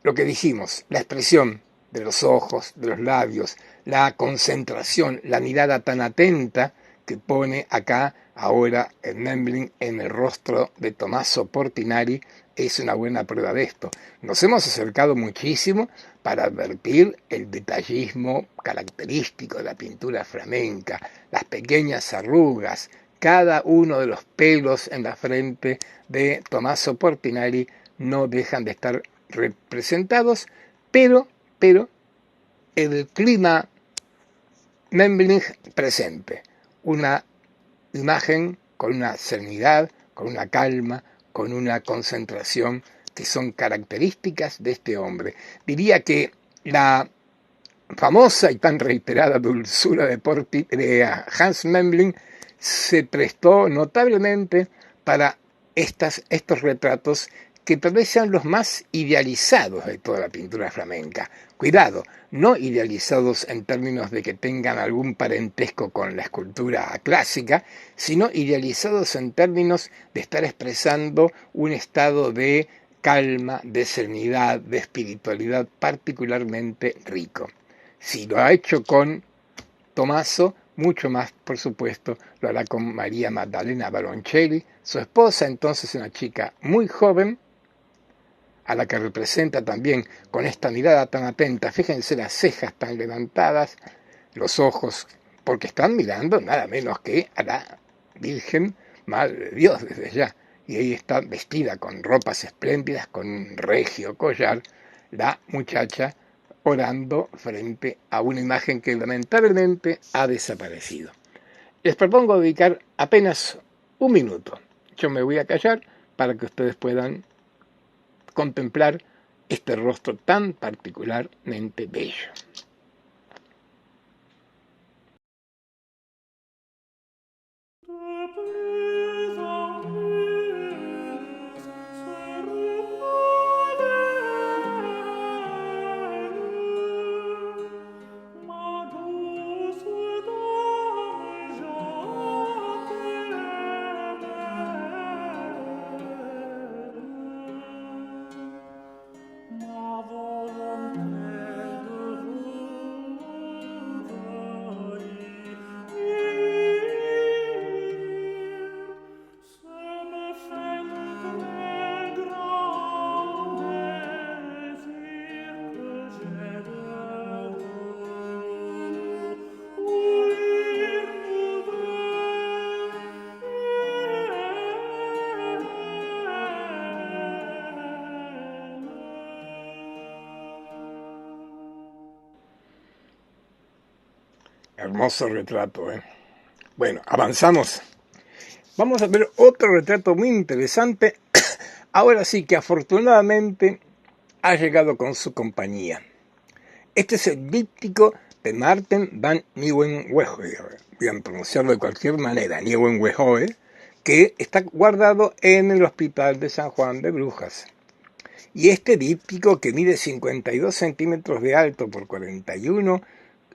Lo que dijimos, la expresión de los ojos, de los labios, la concentración, la mirada tan atenta que pone acá ahora el Memling en el rostro de Tommaso Portinari es una buena prueba de esto. Nos hemos acercado muchísimo para advertir el detallismo característico de la pintura flamenca, las pequeñas arrugas, cada uno de los pelos en la frente de Tommaso Portinari no dejan de estar representados, pero el clima Memling presente, una imagen con una serenidad, con una calma, con una concentración que son características de este hombre. Diría que la famosa y tan reiterada dulzura de Hans Memling se prestó notablemente para estos retratos que tal vez sean los más idealizados de toda la pintura flamenca. Cuidado, no idealizados en términos de que tengan algún parentesco con la escultura clásica, sino idealizados en términos de estar expresando un estado de calma, de serenidad, de espiritualidad particularmente rico. Si lo ha hecho con Tommaso, mucho más, por supuesto, lo hará con María Maddalena Baroncelli, su esposa, entonces una chica muy joven, a la que representa también con esta mirada tan atenta. Fíjense las cejas tan levantadas, los ojos, porque están mirando nada menos que a la Virgen Madre de Dios desde ya. Y ahí está vestida con ropas espléndidas, con un regio collar, la muchacha orando frente a una imagen que lamentablemente ha desaparecido. Les propongo dedicar apenas un minuto. Yo me voy a callar para que ustedes puedan contemplar este rostro tan particularmente bello. Hermoso retrato, ¿eh? Bueno, avanzamos. Vamos a ver otro retrato muy interesante. Ahora sí que afortunadamente ha llegado con su compañía. Este es el díptico de Maarten van Nieuwenhuizen, voy a pronunciarlo de cualquier manera, Nieuwenhuizen, que está guardado en el Hospital de San Juan de Brujas. Y este díptico, que mide 52 centímetros de alto por 41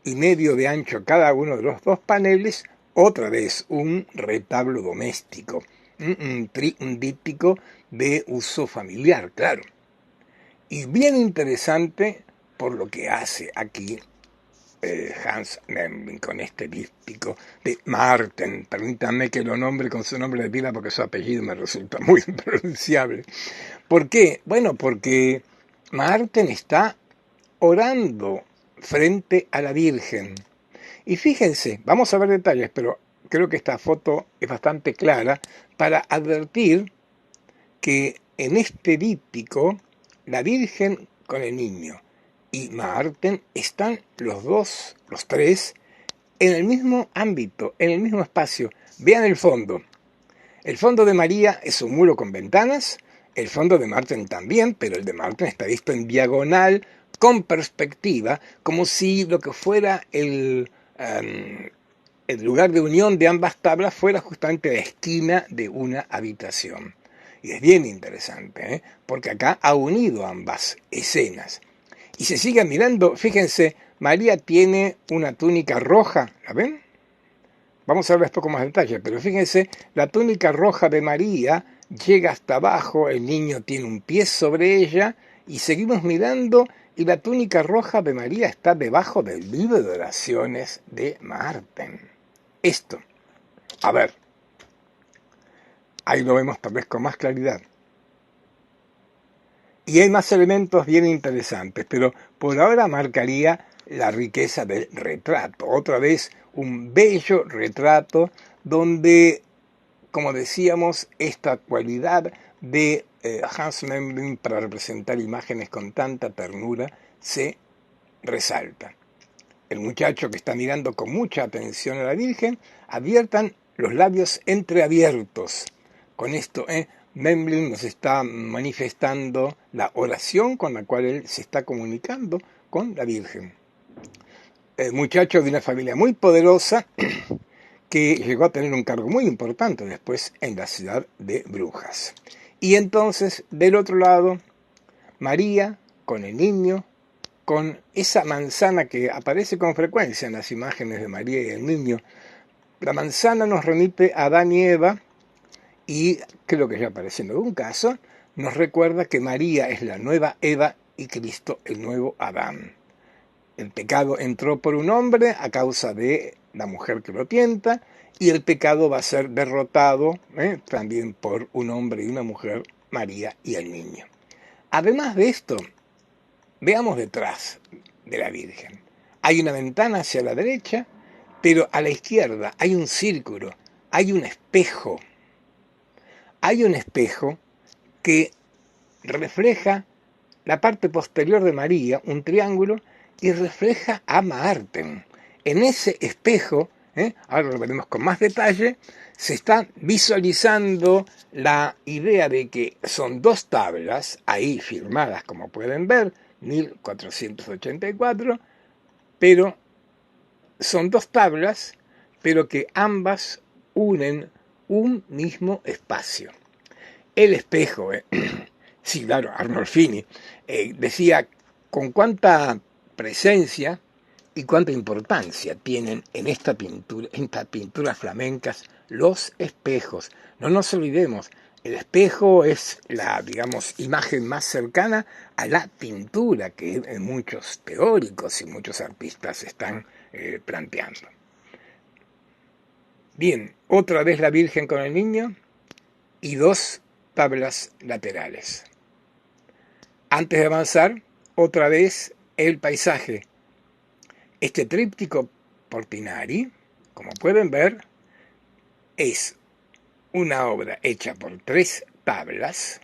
y medio de ancho cada uno de los dos paneles, otra vez un retablo doméstico, un díptico de uso familiar, claro. Y bien interesante por lo que hace aquí Hans Memling con este díptico de Maarten. Permítanme que lo nombre con su nombre de pila porque su apellido me resulta muy impronunciable. ¿Por qué? Bueno, porque Maarten está orando frente a la Virgen. Y fíjense, vamos a ver detalles, pero creo que esta foto es bastante clara para advertir que en este díptico la Virgen con el niño y Maarten están los dos, los tres, en el mismo ámbito, en el mismo espacio. Vean el fondo. El fondo de María es un muro con ventanas, el fondo de Maarten también, pero el de Maarten está visto en diagonal, con perspectiva, como si lo que fuera el lugar de unión de ambas tablas fuera justamente la esquina de una habitación. Y es bien interesante, ¿eh? Porque acá ha unido ambas escenas. Y se sigue mirando, fíjense, María tiene una túnica roja, ¿la ven? Vamos a ver esto con más detalle, pero fíjense, la túnica roja de María llega hasta abajo, el niño tiene un pie sobre ella, y seguimos mirando, y la túnica roja de María está debajo del libro de oraciones de Maarten. Esto, a ver, ahí lo vemos tal vez con más claridad. Y hay más elementos bien interesantes, pero por ahora marcaría la riqueza del retrato. Otra vez un bello retrato donde, como decíamos, esta cualidad de Hans Memling para representar imágenes con tanta ternura se resalta. El muchacho que está mirando con mucha atención a la Virgen, abiertan los labios entreabiertos. Con esto, Memling nos está manifestando la oración con la cual él se está comunicando con la Virgen. El muchacho de una familia muy poderosa que llegó a tener un cargo muy importante después en la ciudad de Brujas. Y entonces, del otro lado, María con el niño, con esa manzana que aparece con frecuencia en las imágenes de María y el niño. La manzana nos remite a Adán y Eva, y creo que ya aparece en algún caso, nos recuerda que María es la nueva Eva y Cristo el nuevo Adán. El pecado entró por un hombre a causa de la mujer que lo tienta, y el pecado va a ser derrotado también por un hombre y una mujer, María y el niño. Además de esto, veamos detrás de la Virgen. Hay una ventana hacia la derecha, pero a la izquierda hay un círculo, hay un espejo. Hay un espejo que refleja la parte posterior de María, un triángulo, y refleja a Maarten. En ese espejo, ahora lo veremos con más detalle, se está visualizando la idea de que son dos tablas, ahí firmadas como pueden ver, 1484, pero son dos tablas, pero que ambas unen un mismo espacio. El espejo, sí, claro, Arnolfini, decía con cuánta presencia y cuánta importancia tienen en estas pinturas flamencas los espejos. No nos olvidemos, el espejo es la, digamos, imagen más cercana a la pintura que muchos teóricos y muchos artistas están planteando. Bien, otra vez la Virgen con el niño y dos tablas laterales. Antes de avanzar, otra vez el paisaje. Este tríptico Portinari, como pueden ver, es una obra hecha por tres tablas,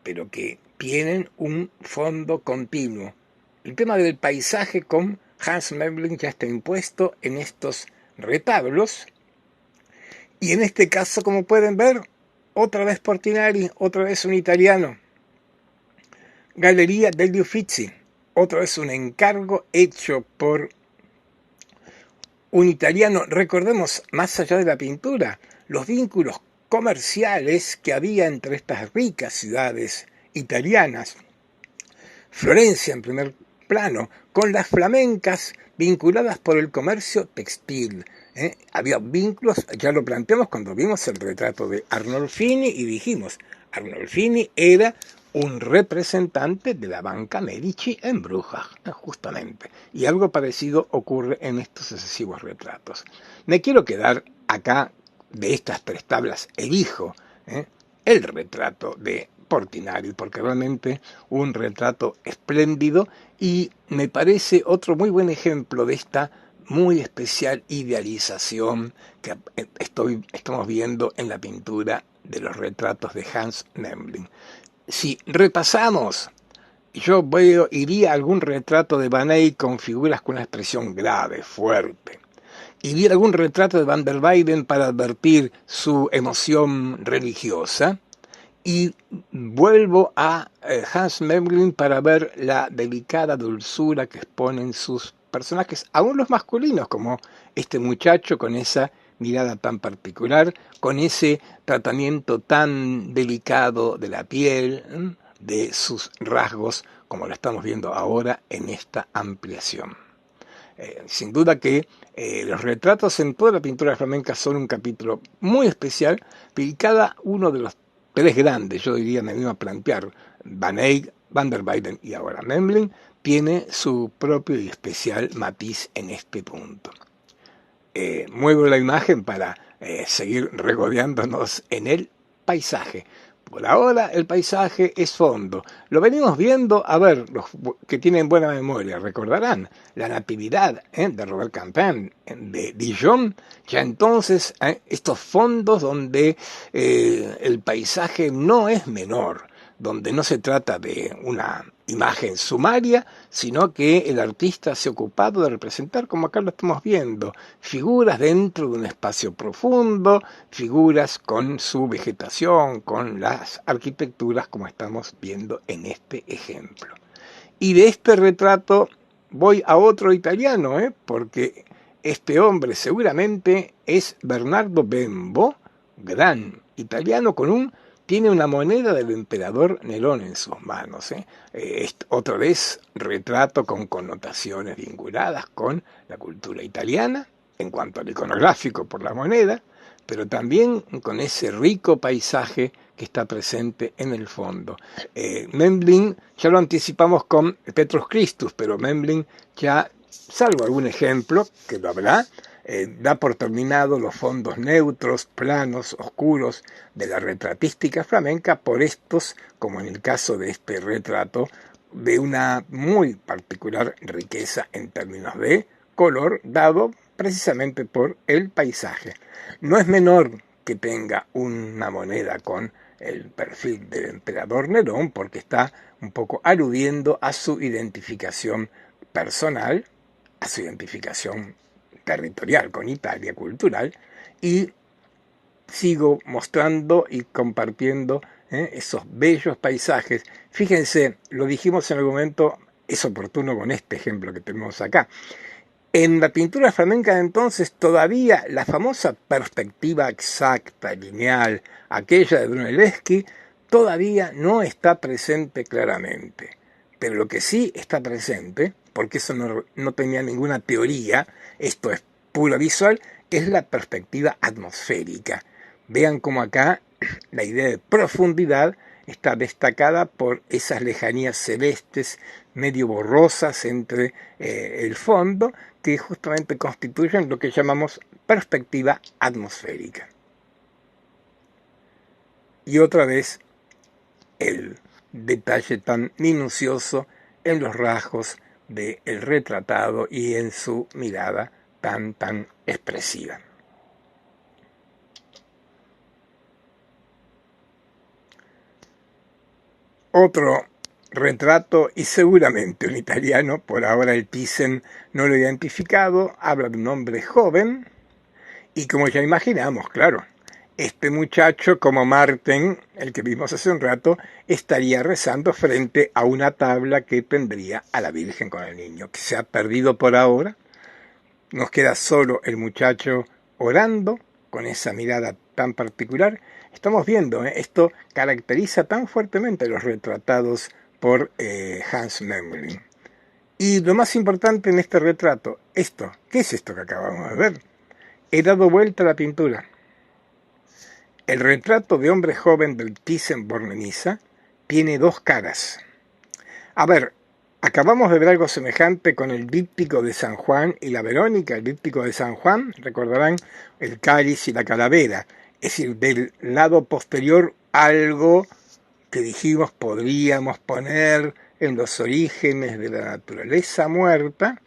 pero que tienen un fondo continuo. El tema del paisaje con Hans Memling ya está impuesto en estos retablos, y en este caso, como pueden ver, otra vez Portinari, otra vez un italiano. Galería degli Uffizi, otra vez un encargo hecho por un italiano. Recordemos, más allá de la pintura, los vínculos comerciales que había entre estas ricas ciudades italianas. Florencia en primer plano, con las flamencas vinculadas por el comercio textil. Había vínculos, ya lo planteamos cuando vimos el retrato de Arnolfini y dijimos, Arnolfini era un representante de la banca Medici en Brujas, justamente. Y algo parecido ocurre en estos sucesivos retratos. Me quiero quedar acá, de estas tres tablas, elijo el retrato de Portinari, porque realmente un retrato espléndido y me parece otro muy buen ejemplo de esta muy especial idealización que estamos viendo en la pintura de los retratos de Hans Memling. Si repasamos, yo iría a algún retrato de Van Eyck con figuras con una expresión grave, fuerte. Iría a algún retrato de Van der Weyden para advertir su emoción religiosa. Y vuelvo a Hans Memling para ver la delicada dulzura que exponen sus personajes, aún los masculinos, como este muchacho con esa mirada tan particular, con ese tratamiento tan delicado de la piel, de sus rasgos, como lo estamos viendo ahora en esta ampliación. Sin duda que los retratos en toda la pintura flamenca son un capítulo muy especial, y cada uno de los tres grandes, yo diría, me animo a plantear, Van Eyck, Van der Weyden y ahora Memling, tiene su propio y especial matiz en este punto. Muevo la imagen para seguir regodeándonos en el paisaje. Por ahora el paisaje es fondo. Lo venimos viendo, a ver, los que tienen buena memoria recordarán la Natividad de Robert Campin de Dijon. Ya entonces estos fondos donde el paisaje no es menor, donde no se trata de una imagen sumaria, sino que el artista se ha ocupado de representar, como acá lo estamos viendo, figuras dentro de un espacio profundo, figuras con su vegetación, con las arquitecturas, como estamos viendo en este ejemplo. Y de este retrato voy a otro italiano, porque este hombre seguramente es Bernardo Bembo, gran italiano tiene una moneda del emperador Nerón en sus manos. Otra vez retrato con connotaciones vinculadas con la cultura italiana, en cuanto al iconográfico por la moneda, pero también con ese rico paisaje que está presente en el fondo. Memling, ya lo anticipamos con Petrus Christus, pero Memling ya, salvo algún ejemplo, que lo habrá, da por terminado los fondos neutros, planos, oscuros de la retratística flamenca por estos, como en el caso de este retrato, de una muy particular riqueza en términos de color, dado precisamente por el paisaje. No es menor que tenga una moneda con el perfil del emperador Nerón, porque está un poco aludiendo a su identificación personal, a su identificación territorial con Italia, cultural, y sigo mostrando y compartiendo esos bellos paisajes. Fíjense, lo dijimos en algún momento, es oportuno con este ejemplo que tenemos acá. En la pintura flamenca de entonces todavía la famosa perspectiva exacta, lineal, aquella de Brunelleschi, todavía no está presente claramente. Pero lo que sí está presente, porque eso no tenía ninguna teoría, esto es pura visual, es la perspectiva atmosférica. Vean cómo acá la idea de profundidad está destacada por esas lejanías celestes medio borrosas entre el fondo, que justamente constituyen lo que llamamos perspectiva atmosférica. Y otra vez el detalle tan minucioso en los rasgos del retratado y en su mirada tan expresiva. Otro retrato y seguramente un italiano, por ahora el Thyssen no lo ha identificado, habla de un hombre joven y como ya imaginamos, claro, este muchacho como Marten, el que vimos hace un rato, estaría rezando frente a una tabla que tendría a la Virgen con el niño, que se ha perdido por ahora. Nos queda solo el muchacho orando con esa mirada tan particular. Estamos viendo, esto caracteriza tan fuertemente los retratados por Hans Memling. Y lo más importante en este retrato, esto, ¿qué es esto que acabamos de ver? He dado vuelta a la pintura. El retrato de hombre joven del Thyssen-Bornemisza tiene dos caras. A ver, acabamos de ver algo semejante con el díptico de San Juan y la Verónica. El díptico de San Juan, recordarán, el cáliz y la calavera. Es decir, del lado posterior algo que dijimos podríamos poner en los orígenes de la naturaleza muerta.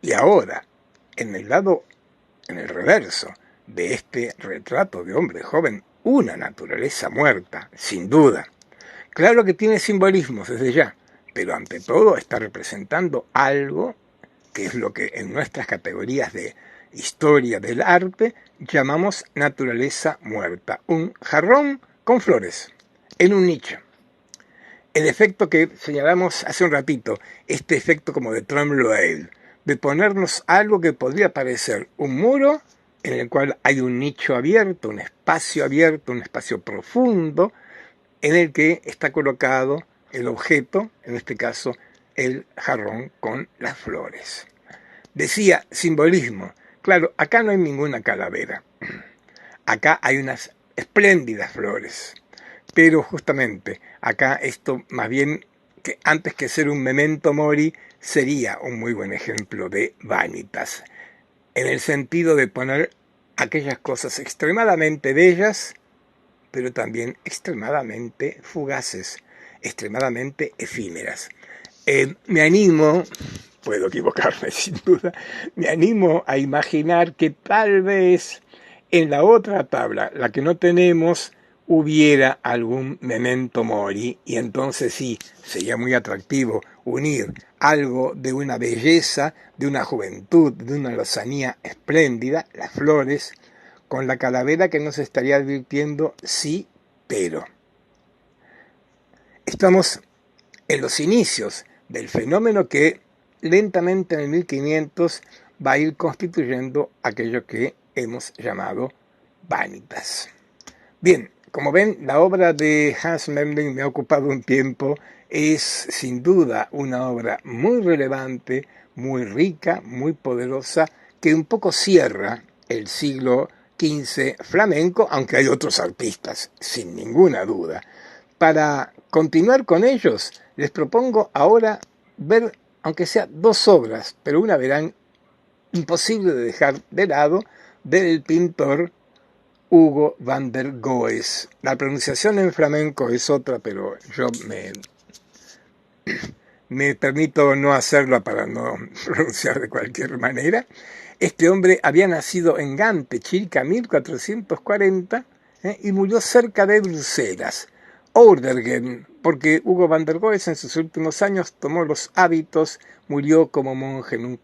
Y ahora, en el reverso de este retrato de hombre joven, una naturaleza muerta, sin duda. Claro que tiene simbolismos desde ya, pero ante todo está representando algo que es lo que en nuestras categorías de historia del arte llamamos naturaleza muerta. Un jarrón con flores en un nicho. El efecto que señalamos hace un ratito, este efecto como de Trompe-l'œil, de ponernos algo que podría parecer un muro en el cual hay un nicho abierto, un espacio profundo, en el que está colocado el objeto, en este caso el jarrón con las flores. Decía, simbolismo. Claro, acá no hay ninguna calavera. Acá hay unas espléndidas flores. Pero justamente acá esto más bien, que antes que ser un memento mori, sería un muy buen ejemplo de vanitas. En el sentido de poner aquellas cosas extremadamente bellas, pero también extremadamente fugaces, extremadamente efímeras. Me animo, puedo equivocarme sin duda, me animo a imaginar que tal vez en la otra tabla, la que no tenemos, hubiera algún memento mori, y entonces sí, sería muy atractivo unir algo de una belleza, de una juventud, de una lozanía espléndida, las flores, con la calavera que nos estaría advirtiendo sí, pero. Estamos en los inicios del fenómeno que lentamente en el 1500 va a ir constituyendo aquello que hemos llamado vanitas. Bien, como ven, la obra de Hans Memling me ha ocupado un tiempo, es sin duda una obra muy relevante, muy rica, muy poderosa, que un poco cierra el siglo XV flamenco, aunque hay otros artistas, sin ninguna duda. Para continuar con ellos, les propongo ahora ver, aunque sea dos obras, pero una verán imposible de dejar de lado, del pintor Hugo van der Goes. La pronunciación en flamenco es otra, pero yo me permito no hacerlo para no pronunciar de cualquier manera. Este hombre había nacido en Gante, Chirica, 1440, y murió cerca de Bruselas, Oudergem, porque Hugo van der Goes en sus últimos años tomó los hábitos, murió como monje en un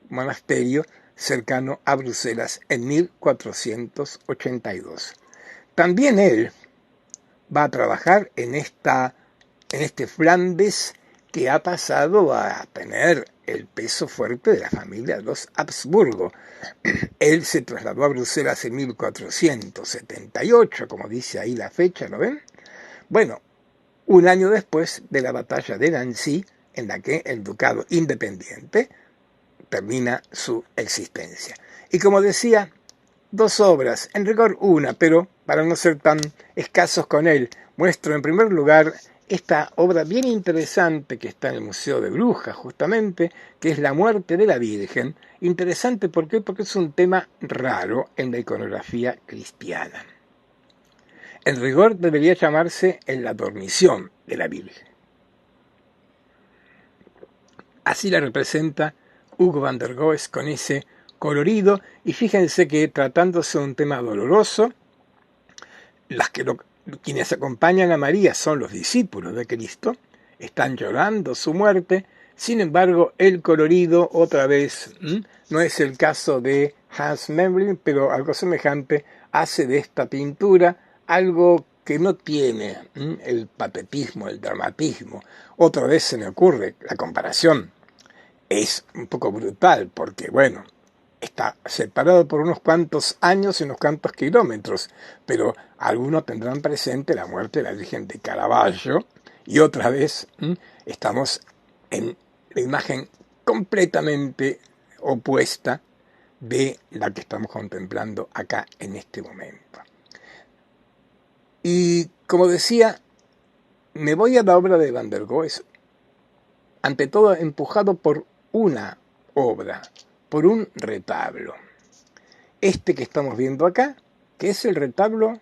monasterio cercano a Bruselas en 1482. También él va a trabajar en este Flandes que ha pasado a tener el peso fuerte de la familia de los Habsburgo. Él se trasladó a Bruselas en 1478, como dice ahí la fecha, ¿lo ven? Bueno, un año después de la batalla de Nancy, en la que el ducado independiente termina su existencia. Y como decía, dos obras, en rigor una, pero para no ser tan escasos con él, muestro en primer lugar esta obra bien interesante que está en el Museo de Brujas, justamente, que es La muerte de la Virgen. Interesante, ¿por qué? Porque es un tema raro en la iconografía cristiana. En rigor debería llamarse La dormición de la Virgen. Así la representa Hugo van der Goes con ese colorido, y fíjense que tratándose de un tema doloroso, quienes acompañan a María son los discípulos de Cristo, están llorando su muerte. Sin embargo, el colorido, otra vez, no es el caso de Hans Memling, pero algo semejante hace de esta pintura algo que no tiene el patetismo, el dramatismo. Otra vez se me ocurre la comparación. Es un poco brutal porque, bueno, está separado por unos cuantos años y unos cuantos kilómetros, pero algunos tendrán presente la muerte de la Virgen de Caravaggio y otra vez estamos en la imagen completamente opuesta de la que estamos contemplando acá en este momento. Y como decía, me voy a la obra de Van der Goes, ante todo empujado por una obra, por un retablo. Este que estamos viendo acá, que es el retablo,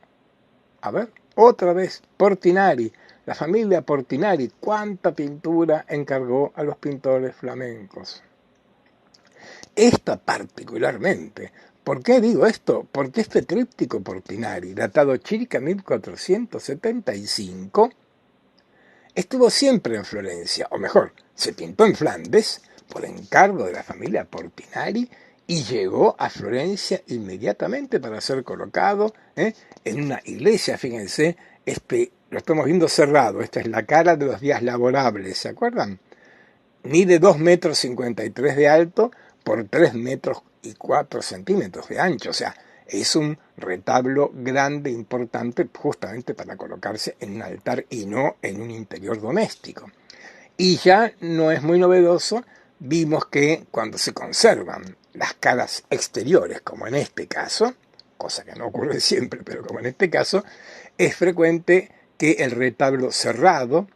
a ver, otra vez, Portinari, la familia Portinari, cuánta pintura encargó a los pintores flamencos. Esta particularmente, ¿por qué digo esto? Porque este tríptico Portinari, datado circa 1475, estuvo siempre en Florencia, o mejor, se pintó en Flandes por encargo de la familia Portinari y llegó a Florencia inmediatamente para ser colocado en una iglesia. Fíjense, lo estamos viendo cerrado, esta es la cara de los días laborables, ¿se acuerdan? Mide 2,53 metros de alto por 3,04 metros de ancho, o sea, es un retablo grande, importante, justamente para colocarse en un altar y no en un interior doméstico. Y ya no es muy novedoso, vimos que cuando se conservan las caras exteriores, como en este caso, cosa que no ocurre siempre, pero como en este caso, es frecuente que el retablo cerrado,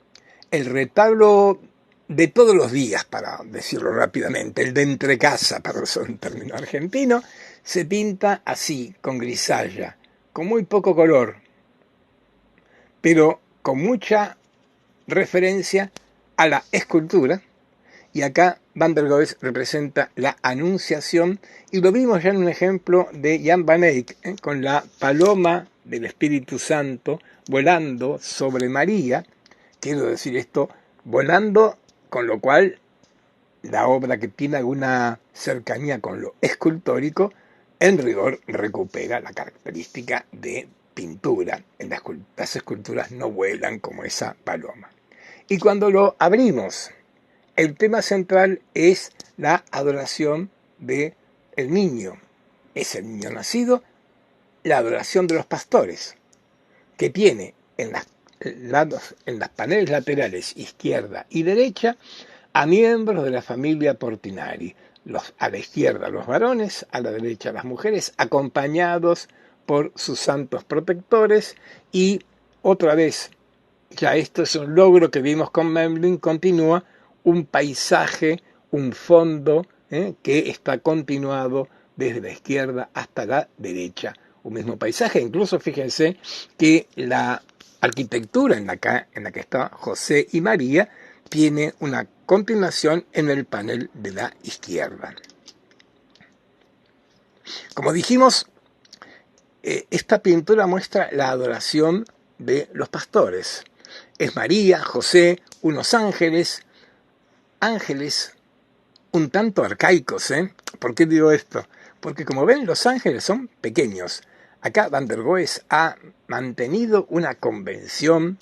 el retablo de todos los días, para decirlo rápidamente, el de entrecasa, para usar un término argentino, se pinta así, con grisalla, con muy poco color, pero con mucha referencia a la escultura. Y acá Van der Goes representa la Anunciación, y lo vimos ya en un ejemplo de Jan van Eyck, con la paloma del Espíritu Santo volando sobre María. Quiero decir esto, volando, con lo cual la obra, que tiene alguna cercanía con lo escultórico, en rigor recupera la característica de pintura. Las esculturas no vuelan como esa paloma. Y cuando lo abrimos, el tema central es la adoración del niño. Es el niño nacido, la adoración de los pastores, que tiene en las paneles laterales izquierda y derecha a miembros de la familia Portinari. A la izquierda los varones, a la derecha las mujeres, acompañados por sus santos protectores. Y otra vez, ya esto es un logro que vimos con Memling, continúa un paisaje, un fondo que está continuado desde la izquierda hasta la derecha. Un mismo paisaje, incluso fíjense que la arquitectura en la que está José y María tiene una continuación en el panel de la izquierda. Como dijimos, esta pintura muestra la adoración de los pastores. Es María, José, unos ángeles un tanto arcaicos, ¿Por qué digo esto? Porque como ven, los ángeles son pequeños. Acá Van der Goes ha mantenido una convención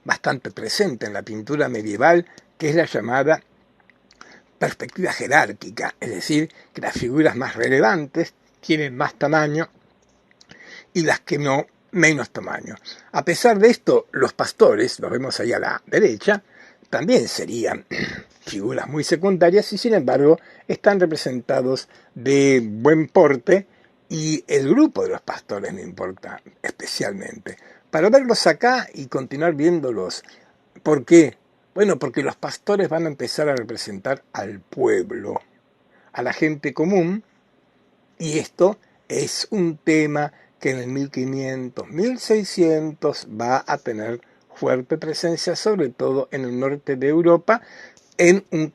bastante presente en la pintura medieval, que es la llamada perspectiva jerárquica, es decir, que las figuras más relevantes tienen más tamaño y las que no, menos tamaño. A pesar de esto, los pastores, los vemos ahí a la derecha, también serían figuras muy secundarias y sin embargo están representados de buen porte, y el grupo de los pastores me importa especialmente. Para verlos acá y continuar viéndolos, ¿por qué? Bueno, porque los pastores van a empezar a representar al pueblo, a la gente común, y esto es un tema que en el 1500, 1600 va a tener fuerte presencia, sobre todo en el norte de Europa, en un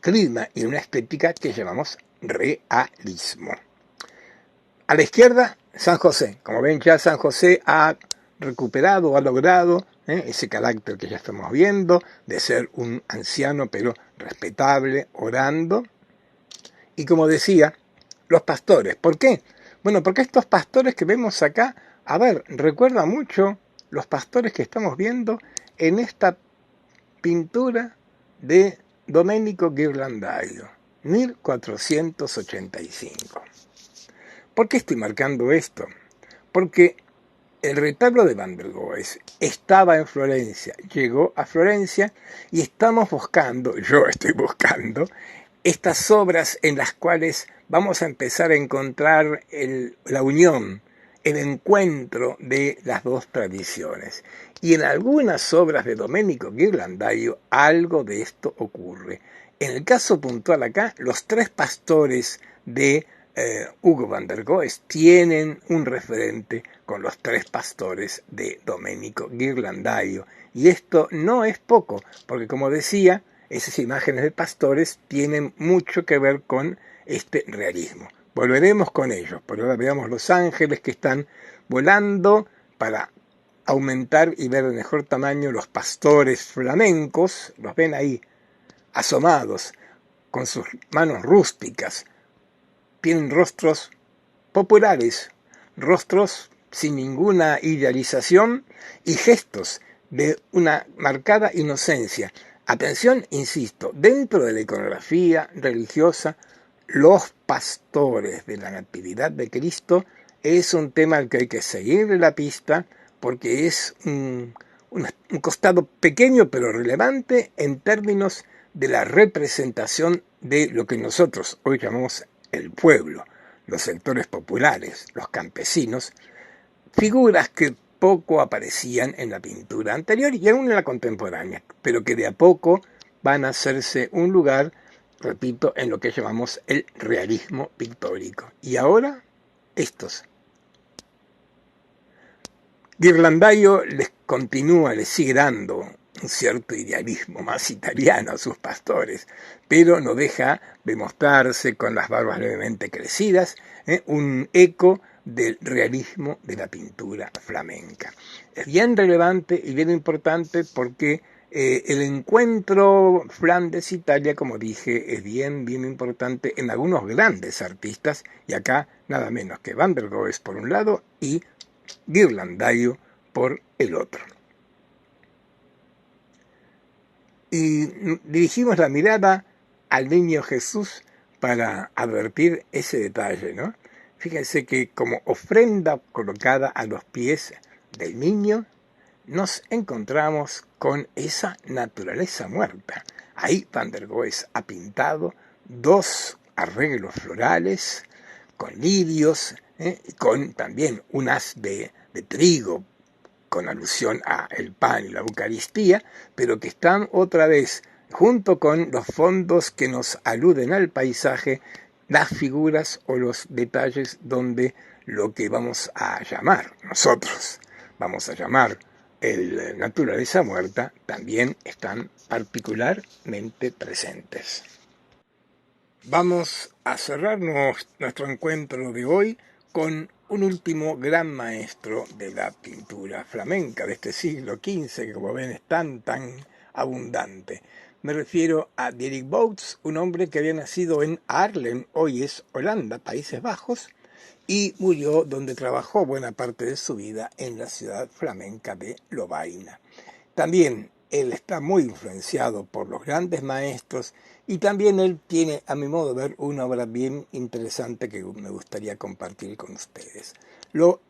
clima y una estética que llamamos realismo. A la izquierda, San José. Como ven, ya San José ha recuperado, ha logrado ese carácter que ya estamos viendo, de ser un anciano pero respetable, orando. Y como decía, los pastores. ¿Por qué? Bueno, porque estos pastores que vemos acá, a ver, recuerda mucho los pastores que estamos viendo en esta pintura de Domenico Ghirlandaio, 1485. ¿Por qué estoy marcando esto? Porque el retablo de Van der Goes estaba en Florencia, llegó a Florencia y estamos buscando, yo estoy buscando, estas obras en las cuales vamos a empezar a encontrar la unión, el encuentro de las dos tradiciones. Y en algunas obras de Domenico Ghirlandaio algo de esto ocurre. En el caso puntual acá, los tres pastores de Hugo van der Goes tienen un referente con los tres pastores de Domenico Ghirlandaio. Y esto no es poco, porque como decía, esas imágenes de pastores tienen mucho que ver con este realismo. Volveremos con ellos, por ahora veamos los ángeles que están volando para aumentar y ver de mejor tamaño los pastores flamencos, los ven ahí asomados, con sus manos rústicas, tienen rostros populares, rostros sin ninguna idealización y gestos de una marcada inocencia. Atención, insisto, dentro de la iconografía religiosa, los pastores de la Natividad de Cristo es un tema al que hay que seguirle la pista porque es un costado pequeño pero relevante en términos de la representación de lo que nosotros hoy llamamos el pueblo, los sectores populares, los campesinos, figuras que poco aparecían en la pintura anterior y aún en la contemporánea, pero que de a poco van a hacerse un lugar, repito, en lo que llamamos el realismo pictórico. Y ahora, estos. Ghirlandaio les continúa, les sigue dando un cierto idealismo más italiano a sus pastores, pero no deja de mostrarse con las barbas levemente crecidas, un eco del realismo de la pintura flamenca. Es bien relevante y bien importante porque el encuentro Flandes-Italia, como dije, es bien importante en algunos grandes artistas, y acá nada menos que Van der Goes por un lado y Ghirlandaio por el otro. Y dirigimos la mirada al niño Jesús para advertir ese detalle, ¿no? Fíjense que como ofrenda colocada a los pies del niño, nos encontramos con esa naturaleza muerta. Ahí Van der Goes ha pintado dos arreglos florales con lirios, con también un haz de trigo, con alusión a el pan y la Eucaristía, pero que están otra vez, junto con los fondos que nos aluden al paisaje, las figuras o los detalles donde lo que vamos a llamar nosotros, vamos a llamar el naturaleza muerta, también están particularmente presentes. Vamos a cerrar nuestro encuentro de hoy con un último gran maestro de la pintura flamenca de este siglo XV, que como ven es tan abundante. Me refiero a Dirk Bouts, un hombre que había nacido en Haarlem, hoy es Holanda, Países Bajos, y murió donde trabajó buena parte de su vida en la ciudad flamenca de Lovaina. También él está muy influenciado por los grandes maestros y también él tiene, a mi modo de ver, una obra bien interesante que me gustaría compartir con ustedes. Lo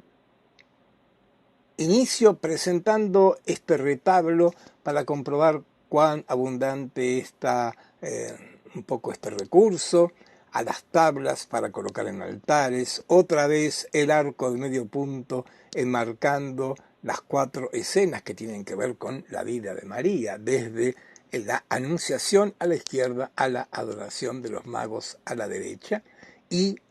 inicio presentando este retablo para comprobar cuán abundante está un poco este recurso, a las tablas para colocar en altares, otra vez el arco de medio punto enmarcando las cuatro escenas que tienen que ver con la vida de María, desde la Anunciación a la izquierda a la adoración de los magos a la derecha, y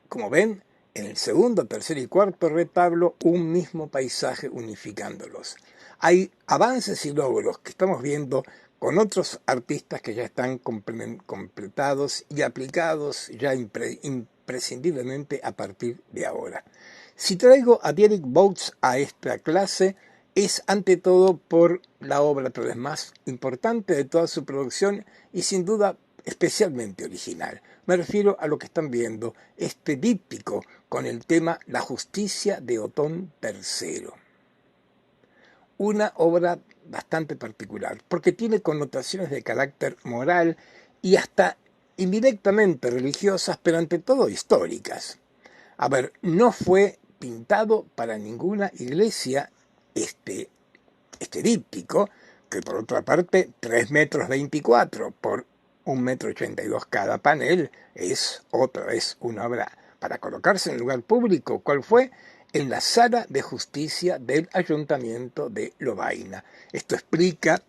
como ven, en el segundo, tercer y cuarto retablo, un mismo paisaje unificándolos. Hay avances y logros que estamos viendo con otros artistas que ya están completados y aplicados ya imprescindiblemente a partir de ahora. Si traigo a Derek Boats a esta clase, es ante todo por la obra tal vez más importante de toda su producción y sin duda especialmente original. Me refiero a lo que están viendo, este díptico con el tema La justicia de Otón III. Una obra bastante particular, porque tiene connotaciones de carácter moral y hasta indirectamente religiosas, pero ante todo históricas. A ver, no fue pintado para ninguna iglesia este díptico, que por otra parte 3 metros 24 por 1 metro 82 cada panel, es otra vez una obra para colocarse en lugar público. ¿Cuál fue? En la Sala de Justicia del Ayuntamiento de Lovaina. Esto explica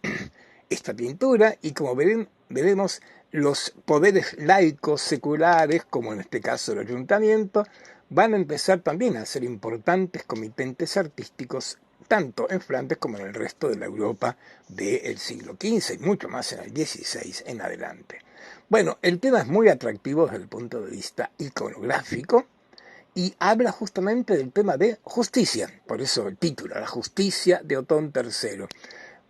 esta pintura y como veremos, los poderes laicos, seculares, como en este caso el ayuntamiento, van a empezar también a ser importantes comitentes artísticos tanto en Flandes como en el resto de la Europa del siglo XV y mucho más en el XVI en adelante. Bueno, el tema es muy atractivo desde el punto de vista iconográfico y habla justamente del tema de justicia, por eso el título, La justicia de Otón III.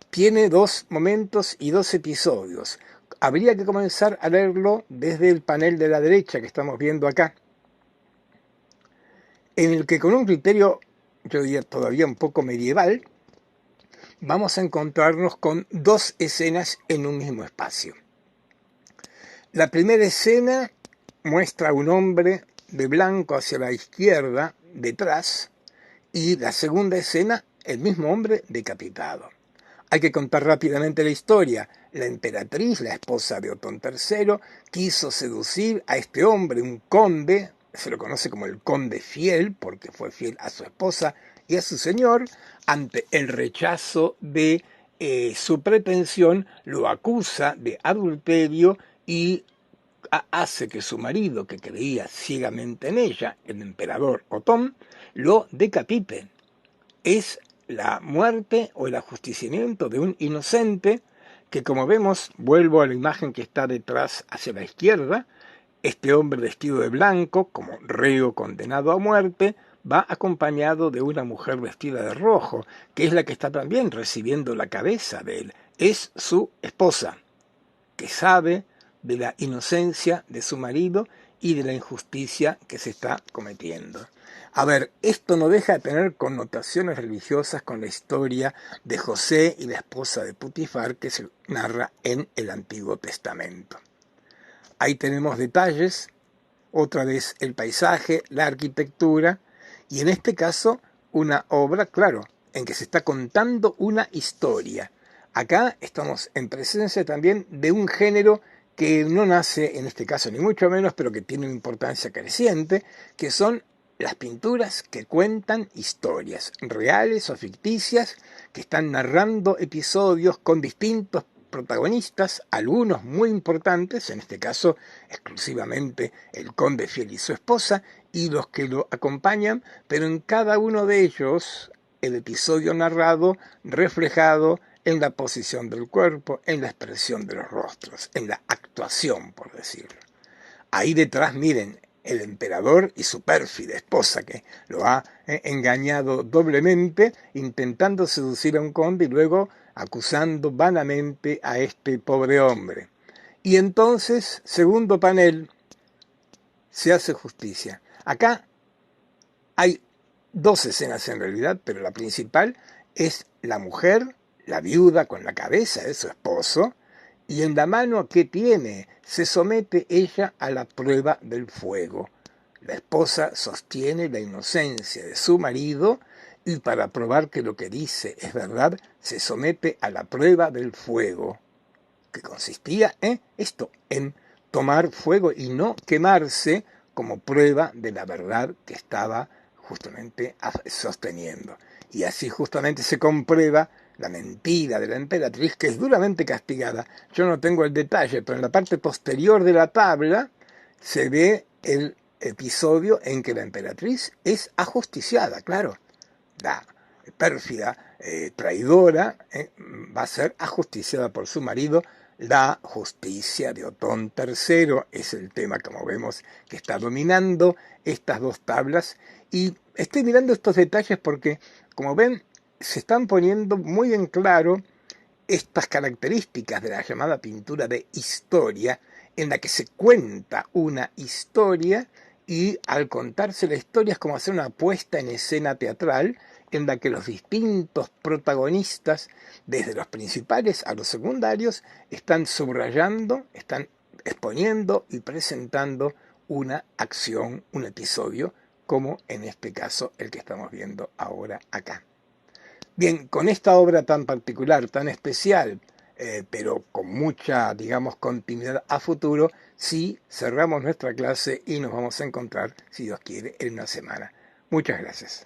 Tiene 2 momentos y 2 episodios. Habría que comenzar a leerlo desde el panel de la derecha que estamos viendo acá, en el que con un criterio, yo diría todavía un poco medieval, vamos a encontrarnos con 2 escenas en un mismo espacio. La primera escena muestra a un hombre de blanco hacia la izquierda, detrás, y la segunda escena, el mismo hombre decapitado. Hay que contar rápidamente la historia. La emperatriz, la esposa de Otón III, quiso seducir a este hombre, un conde, se lo conoce como el conde fiel, porque fue fiel a su esposa y a su señor. Ante el rechazo de su pretensión, lo acusa de adulterio y hace que su marido, que creía ciegamente en ella, el emperador Otón, lo decapite. Es la muerte o el ajusticiamiento de un inocente que, como vemos, vuelvo a la imagen que está detrás hacia la izquierda, este hombre vestido de blanco, como reo condenado a muerte, va acompañado de una mujer vestida de rojo, que es la que está también recibiendo la cabeza de él. Es su esposa, que sabe de la inocencia de su marido y de la injusticia que se está cometiendo. A ver, esto no deja de tener connotaciones religiosas con la historia de José y la esposa de Putifar que se narra en el Antiguo Testamento. Ahí tenemos detalles, otra vez el paisaje, la arquitectura, y en este caso una obra, claro, en que se está contando una historia. Acá estamos en presencia también de un género que no nace en este caso ni mucho menos, pero que tiene una importancia creciente, que son las pinturas que cuentan historias reales o ficticias, que están narrando episodios con distintos protagonistas, algunos muy importantes, en este caso exclusivamente el conde fiel y su esposa, y los que lo acompañan, pero en cada uno de ellos el episodio narrado reflejado en la posición del cuerpo, en la expresión de los rostros, en la actuación, por decirlo. Ahí detrás, miren, el emperador y su pérfida esposa, que lo ha engañado doblemente, intentando seducir a un conde y luego acusando vanamente a este pobre hombre. Y entonces, segundo panel, se hace justicia. Acá hay 2 escenas en realidad, pero la principal es la mujer, la viuda con la cabeza de su esposo, y en la mano que tiene se somete ella a la prueba del fuego. La esposa sostiene la inocencia de su marido y para probar que lo que dice es verdad, se somete a la prueba del fuego, que consistía en esto, en tomar fuego y no quemarse como prueba de la verdad que estaba justamente sosteniendo. Y así justamente se comprueba la mentira de la emperatriz, que es duramente castigada. Yo no tengo el detalle, pero en la parte posterior de la tabla se ve el episodio en que la emperatriz es ajusticiada, claro. La pérfida, traidora, va a ser ajusticiada por su marido. La justicia de Otón III es el tema, como vemos, que está dominando estas 2 tablas Y estoy mirando estos detalles porque, como ven, se están poniendo muy en claro estas características de la llamada pintura de historia, en la que se cuenta una historia y al contarse la historia es como hacer una puesta en escena teatral en la que los distintos protagonistas, desde los principales a los secundarios, están subrayando, están exponiendo y presentando una acción, un episodio, como en este caso el que estamos viendo ahora acá. Bien, con esta obra tan particular, tan especial, pero con mucha, digamos, continuidad a futuro, sí cerramos nuestra clase y nos vamos a encontrar, si Dios quiere, en una semana. Muchas gracias.